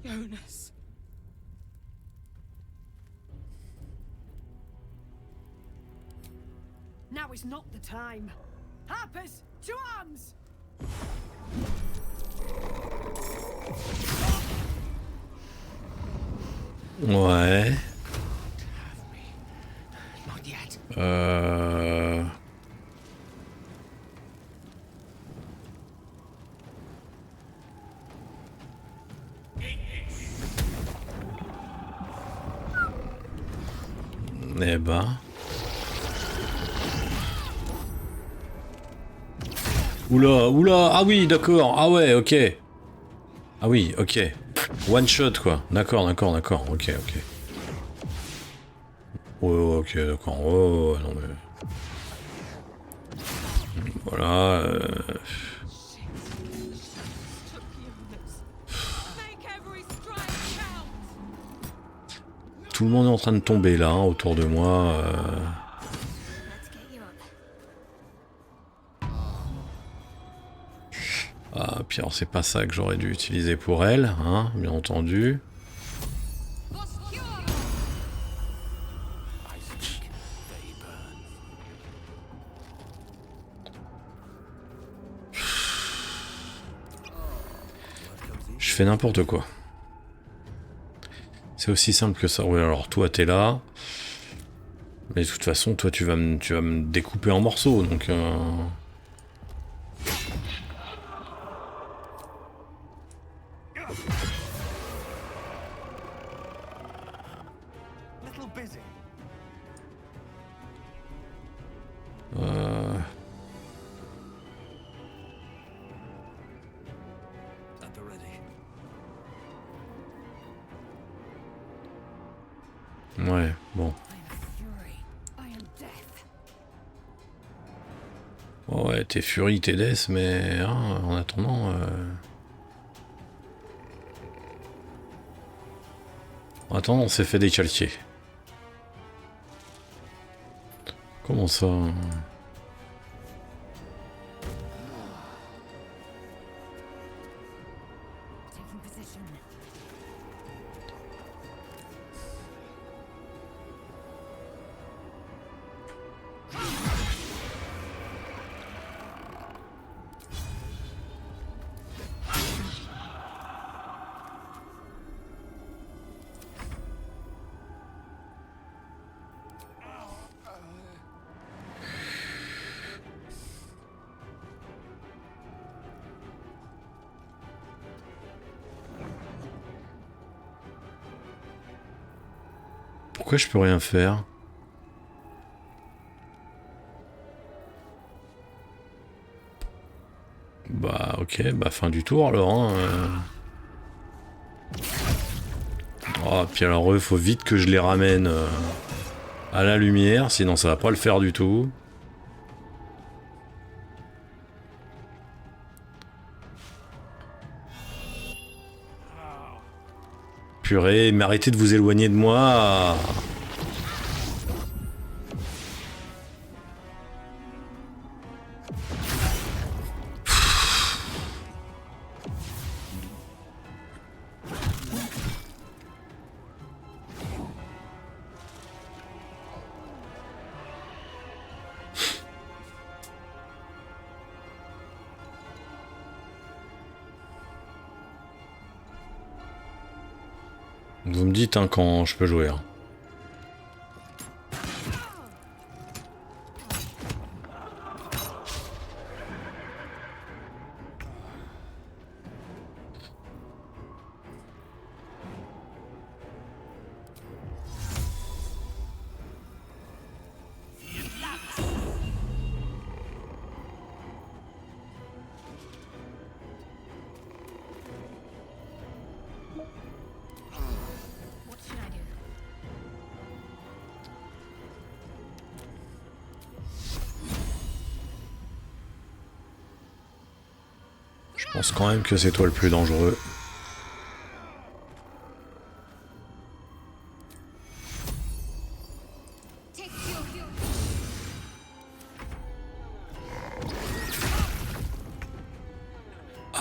G: Jonas.
Q: Now is not the time. Harpers, to arms!
A: Ouais.
F: Not yet.
A: Eh ben. Oula, oula, ah oui, d'accord, ah ouais, ok. Ah oui, ok. One shot, quoi. D'accord, d'accord, d'accord, ok, ok. Ouais, ouais, ok, d'accord. Oh, non mais... Voilà. Tout le monde est en train de tomber là, hein, autour de moi. Ah, puis alors c'est pas ça que j'aurais dû utiliser pour elle, hein, bien entendu. Je fais n'importe quoi. C'est aussi simple que ça. Oui, alors toi t'es là. Mais de toute façon, toi tu vas me découper en morceaux, donc... Ouais, bon. Oh ouais, t'es Fury, t'es Death, mais hein, en attendant... Attends, on s'est fait décalquer. Comment ça? Pourquoi je peux rien faire? Bah ok, bah fin du tour alors. Hein. Oh, puis alors eux, faut vite que je les ramène à la lumière, sinon ça va pas le faire du tout. Purée, mais arrêtez de vous éloigner de moi. Vous me dites hein, quand je peux jouer. Hein. Je pense quand même que c'est toi le plus dangereux.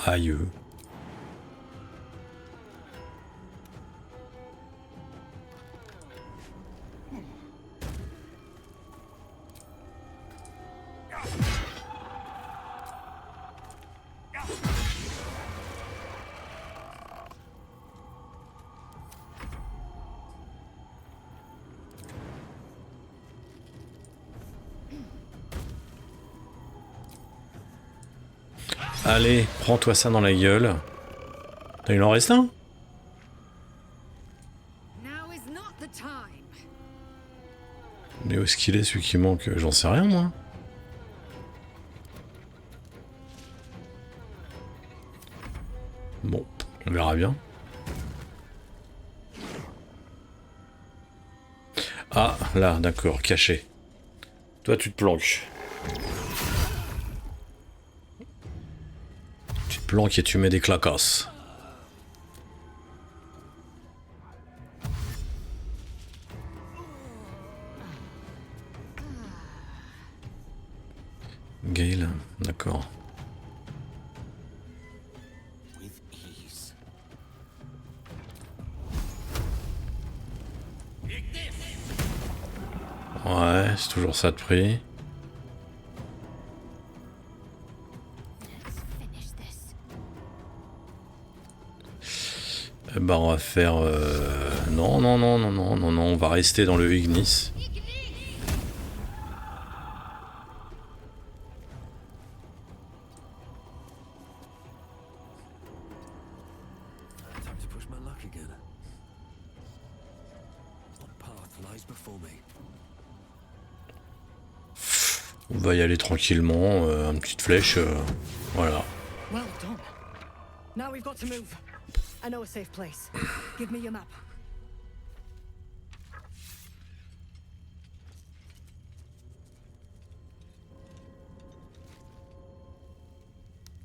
A: Aïe. Allez, prends-toi ça dans la gueule. Il en reste un? Mais où est-ce qu'il est celui qui manque? J'en sais rien moi. Bon, on verra bien. Ah, là, d'accord, caché. Toi, tu te planques. Tu te planques et tu mets des clacasses. Gale, d'accord. Ouais, c'est toujours ça de prix. Eh ben on va faire... Non, non, non, non, non, non, non, on va rester dans le Ignis. On va y aller tranquillement, une petite flèche, voilà.
R: Well done. Now we've got to move. I know a safe place. Give me your map.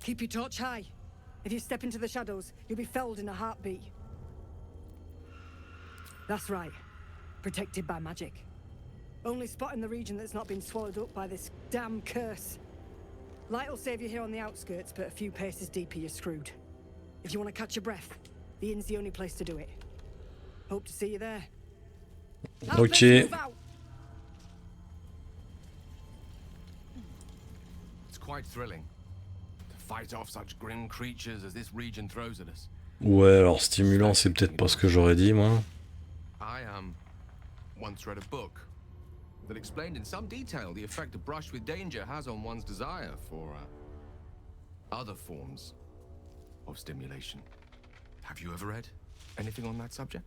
R: Keep your torch high. If you step into the shadows, you'll be felled in a heartbeat. That's right. Protected by magic. Only spot in the region that's not been swallowed up by this damn curse. Light will save you here on the outskirts, but a few paces deeper you're screwed. If you want to catch your breath, the inn's the only place to do it. Hope to see you there.
A: Ok.
J: It's quite thrilling to fight off such grim creatures as this region throws at us.
A: Ouais, alors stimulant, c'est peut-être pas ce que j'aurais dit, moi.
J: I once read a book that explained in some detail the effect a brush with danger has on one's desire for other forms of stimulation. Have you ever read anything on that subject?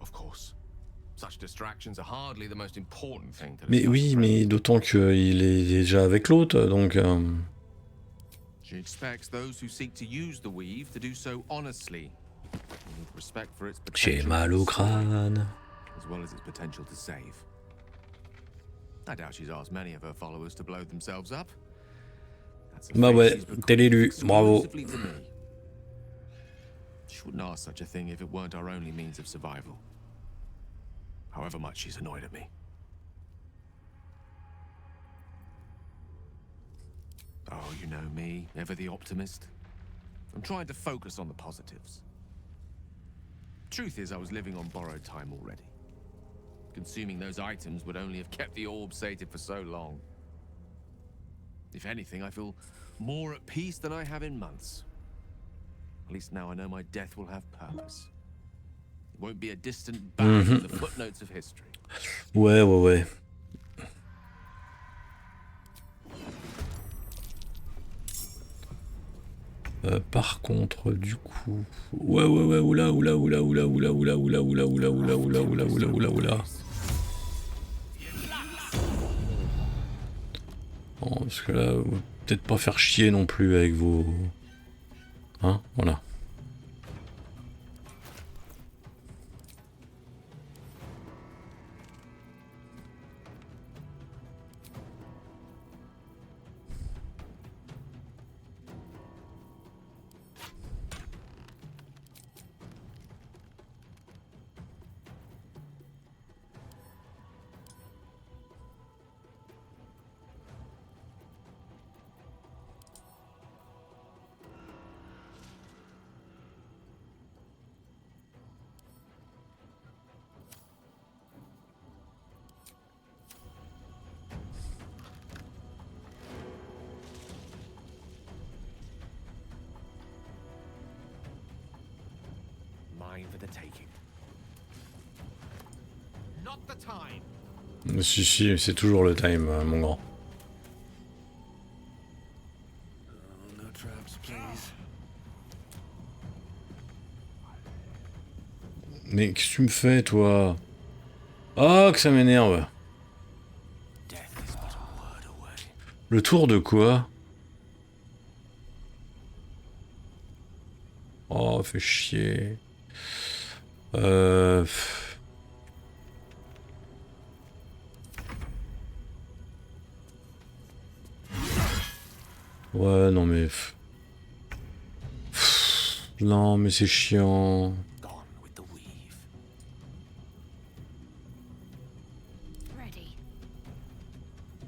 J: Of course. Such distractions are hardly the most important thing to
A: Mais oui, mais d'autant qu'il est déjà avec l'autre, donc...
J: She expects those who seek to use the weave to do so honestly, with respect for its
A: J'ai
J: potential
A: mal au crâne.
J: as well as its potential to save. I doubt she's asked many of her followers to blow themselves up. That's a
A: Bah
J: fate
A: ouais,
J: she's bequeathed
A: t'es l'élu, bravo.
J: exclusively to me. She wouldn't ask such a thing if it weren't our only means of survival. However much she's annoyed at me. Oh, you know me, ever the optimist. I'm trying to focus on the positives. Truth is, I was living on borrowed time already. Consuming those items would only have kept the orb sated for so long. If anything, I feel more at peace than I have in months. At least now I know my death will have purpose. It won't be a distant bang in the footnotes of history.
A: Ouais, ouais, ouais. Par contre, du coup... Ouais, oula. Bon, parce que là, peut-être pas faire chier non plus avec vos... Hein, voilà.
J: For the taking. Not the time.
A: Si, c'est toujours le time, mon grand.
O: No traps, please.
A: Mais qu'est-ce que tu me fais, toi? Oh, que ça m'énerve. Le tour de quoi? Oh, fait chier. Ouais, non mais... Non, mais c'est chiant.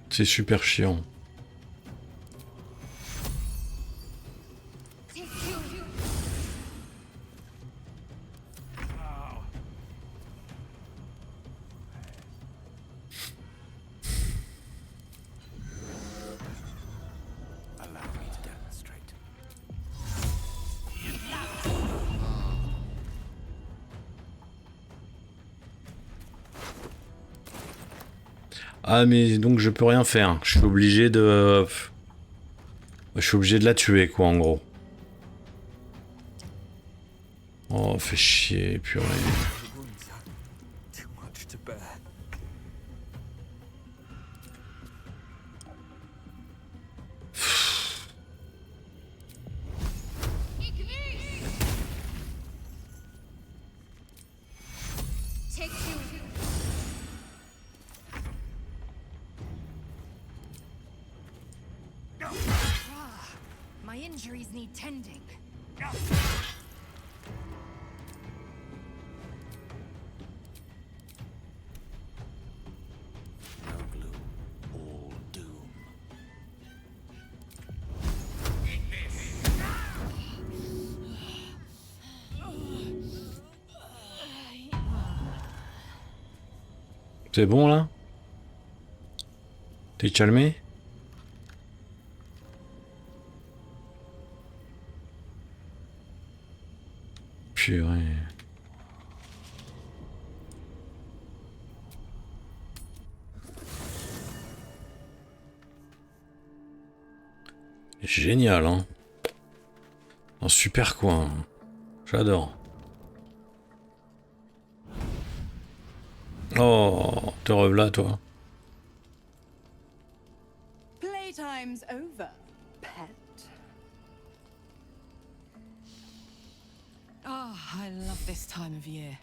A: C'est super chiant. Ah mais donc je peux rien faire, je suis obligé de... Je suis obligé de la tuer quoi en gros. Oh fait chier, purée.
N: injuries need tending.
C: All doom.
A: C'est bon là? T'es calmé? Purée. Génial, hein? Un super coin. J'adore. Oh, te revoilà, toi.
G: Playtime's over, pet.
S: Ah, I love this time of year.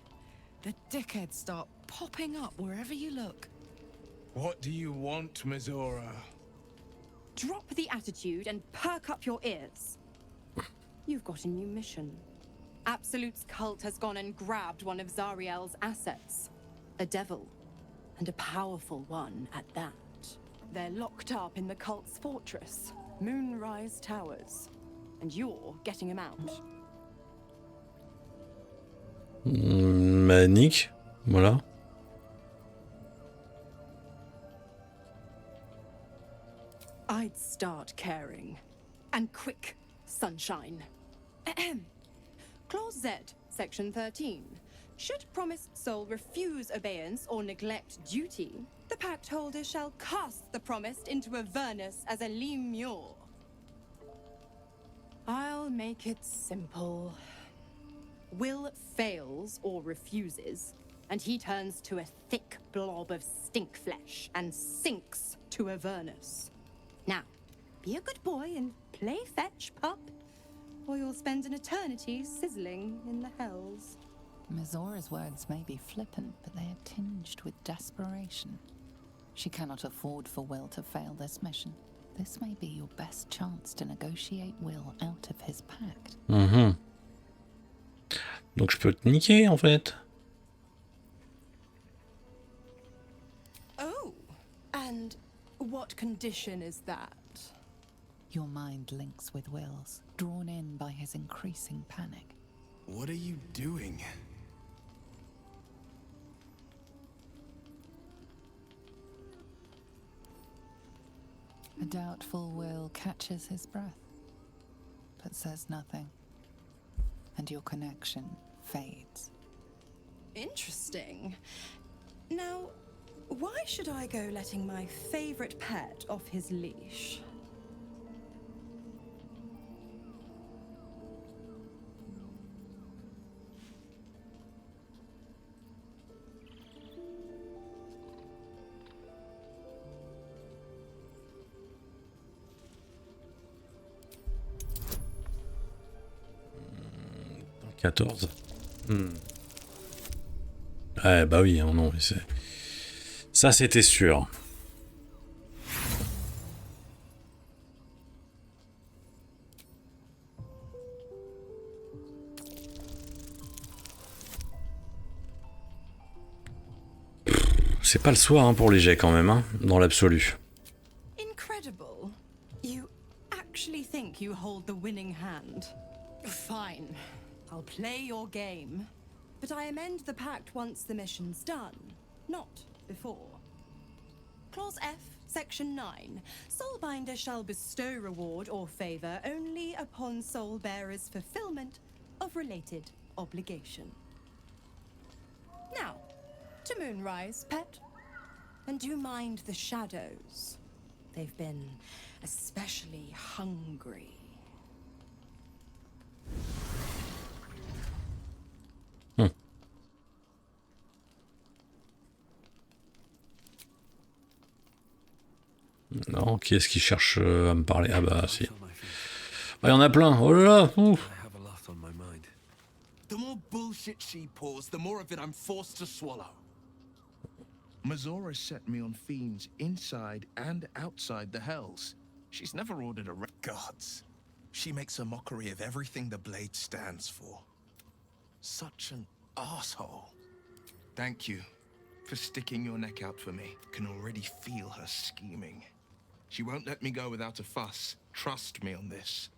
S: The dickheads start popping up wherever you look.
T: What do you want, Mizora?
U: Drop the attitude and perk up your ears. You've got a new mission. Absolute's cult has gone and grabbed one of Zariel's assets. A devil. And a powerful one at that. They're locked up in the cult's fortress, Moonrise Towers. And you're getting him out.
A: Bah, nique. Voilà.
U: I'd start caring. And quick, sunshine. Clause Z, Section 13. Should promised soul refuse obeyance or neglect duty, the pact holder shall cast the promised into Avernus as a lemure. I'll make it simple. Will fails or refuses, and he turns to a thick blob of stink flesh and sinks to Avernus. Now, be a good boy and play fetch, pup, or you'll spend an eternity sizzling in the hells.
L: Mizora's words may be flippant, but they are tinged with desperation. She cannot afford for Will to fail this mission. This may be your best chance to negotiate Will out of his pact.
A: Donc je peux te niquer en fait.
U: Oh, and what condition is that?
L: Your mind links with Will's, drawn in by his increasing panic.
T: What are you doing?
L: A doubtful Will catches his breath, but says nothing, and your connection fades.
U: Interesting. Now, why should I go letting my favorite pet off his leash?
A: Ouais, bah oui, non, mais c'est... Ça, c'était sûr. C'est pas le soir hein, pour les jets quand même, hein, dans l'absolu.
U: Incredible. You actually think you hold the winning hand? Fine. I'll play your game. But I amend the pact once the mission's done, not before. Clause F, Section 9. Soulbinder shall bestow reward or favor only upon soul bearer's fulfillment of related obligation. Now, to Moonrise, pet. And do mind the shadows. They've been especially hungry.
A: Non, qui est-ce qui cherche à me parler? Ah bah si. Ah, y en a plein. Oh là là. Ouf.
F: The more bullshit she pours, the more of it I'm forced to swallow. Mizora set me on fiends inside and outside the hells. She's never ordered a gods. She makes a mockery of everything the blade stands for. Such an asshole. Thank you for sticking your neck out for me. Can already feel her scheming. She won't let me go without a fuss. Trust me on this.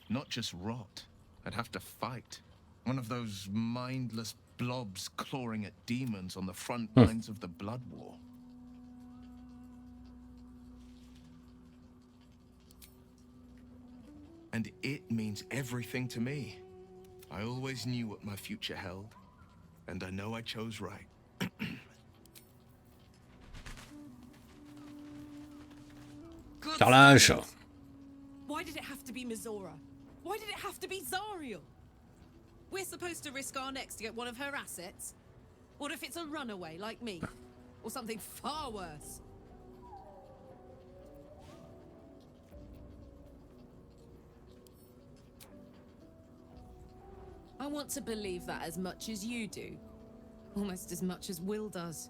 F: Not just rot. I'd have to fight. One of those mindless blobs clawing at demons on the front lines of the Blood War. And it means everything to me. I always knew what my future held, and I know I chose right.
A: Carrelage.
S: Why did it have to be Mizora? Why did it have to be Zariel? We're supposed to risk our necks to get one of her assets? What if it's a runaway like me? Or something far worse? I want to believe that as much as you do. Almost as much as Will does.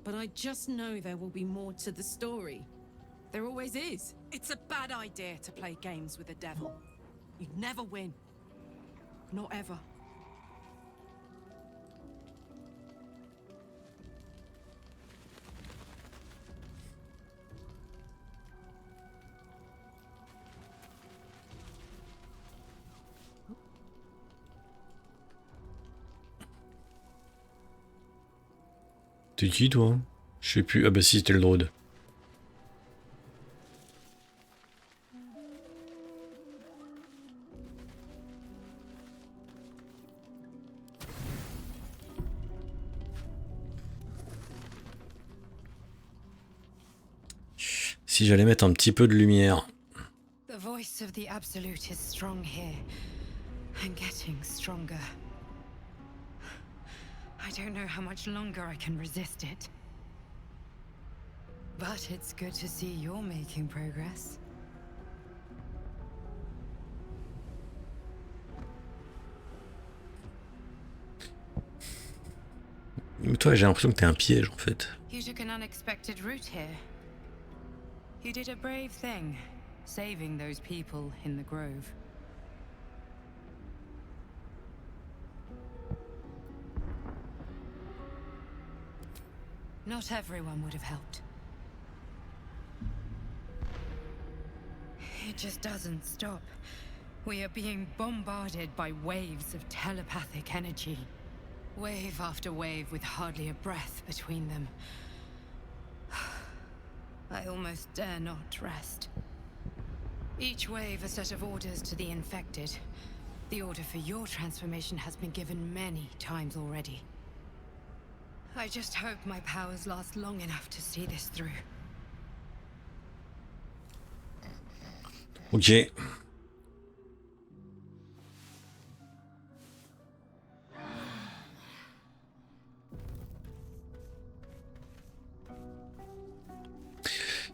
S: But I just know there will be more to the story. There always is.
U: It's a bad idea to play games with the devil. You'd never win. Not ever.
A: T'es qui toi? Je sais plus. Ah bah si, c'était le druide. Si j'allais mettre un petit peu de lumière.
K: The voice of the Absolute is strong here, and getting stronger. I don't know how much longer I can resist it. But it's good to see you're making progress.
A: Mais toi, j'ai l'impression que t'es un piège en fait.
K: You took an unexpected route here. You did a brave thing, saving those people in the grove. Not everyone would have helped. It just doesn't stop. We are being bombarded by waves of telepathic energy. Wave after wave with hardly a breath between them. I almost dare not rest. Each wave a set of orders to the infected. The order for your transformation has been given many times already. I just hope my powers last long enough to see this through.
A: Ok.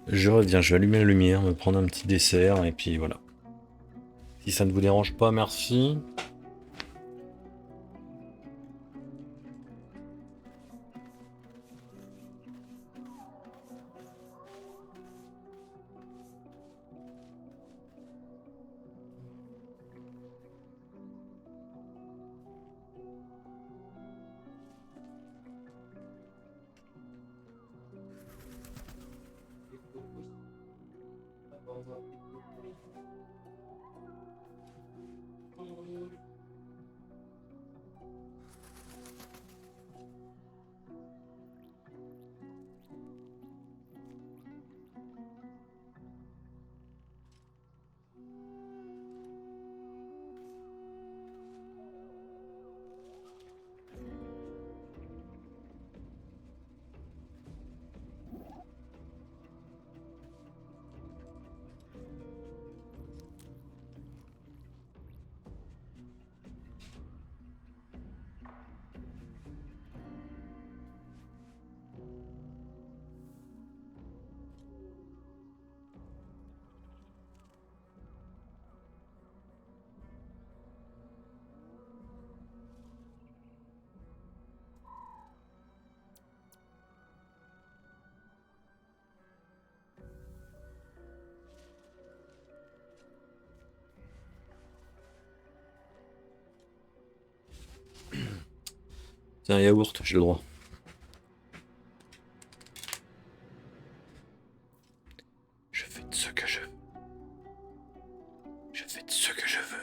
A: Je reviens, je vais allumer la lumière, me prendre un petit dessert et puis voilà. Si ça ne vous dérange pas, merci. C'est un yaourt, j'ai le droit. Je fais de ce que je veux. Je fais de ce que je veux.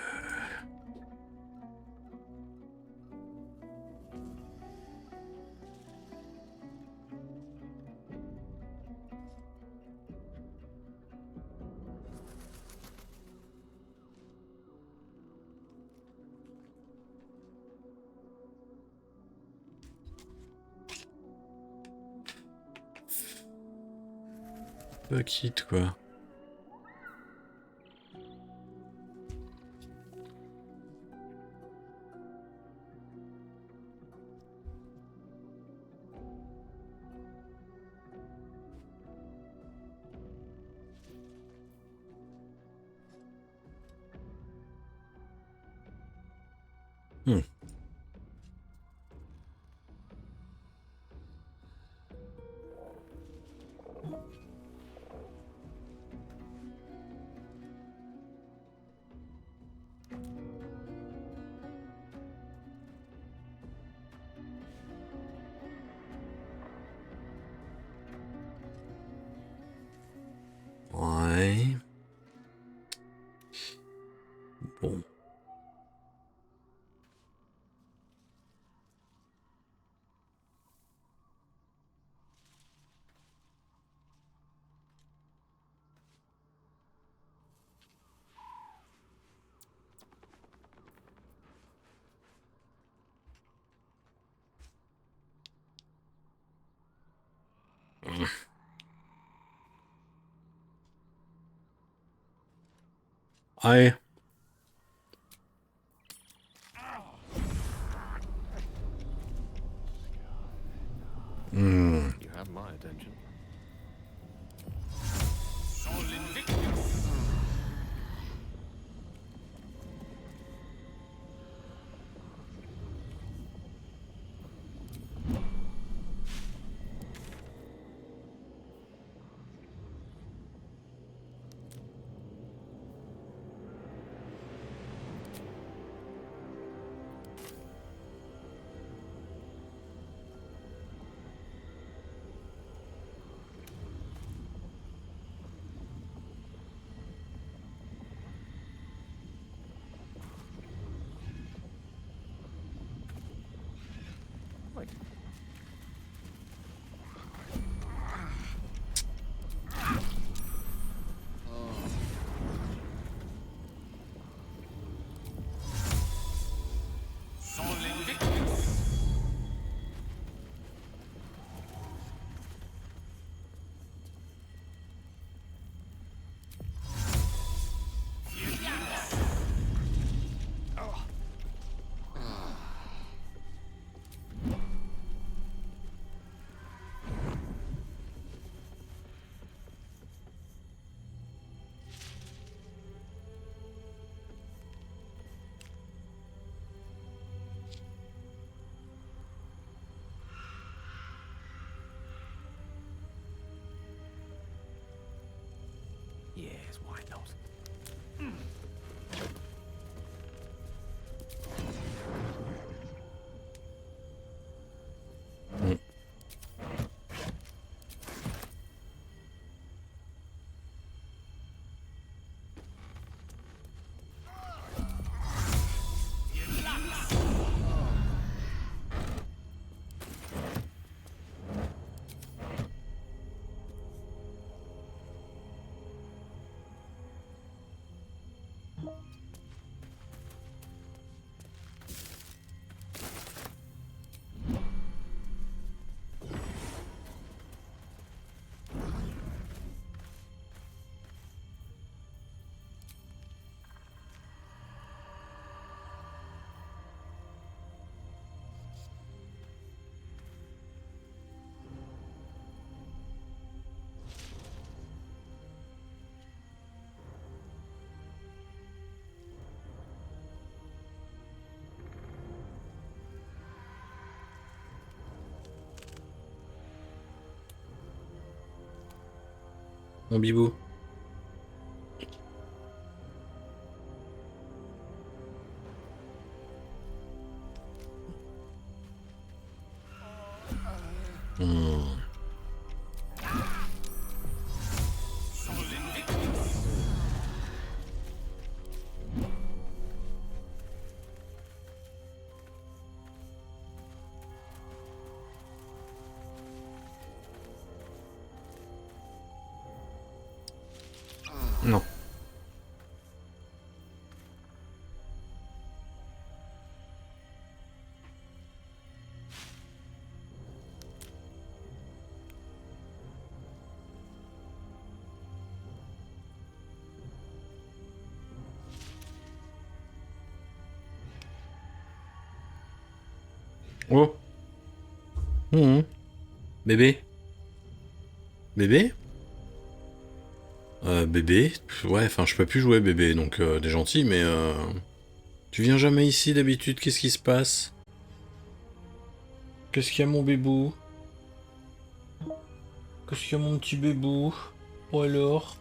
A: Quitte quoi. Ouais. Bon. Ouais.
J: You have my attention. Yes, why not?
A: Mon bibou. Non. Oh. Bébé. Bébé. Bébé. Ouais, enfin, je peux plus jouer bébé, donc t'es gentil, mais tu viens jamais ici d'habitude, qu'est-ce qui se passe? Qu'est-ce qu'il y a mon bébou? Qu'est-ce qu'il y a mon petit bébou? Oh alors?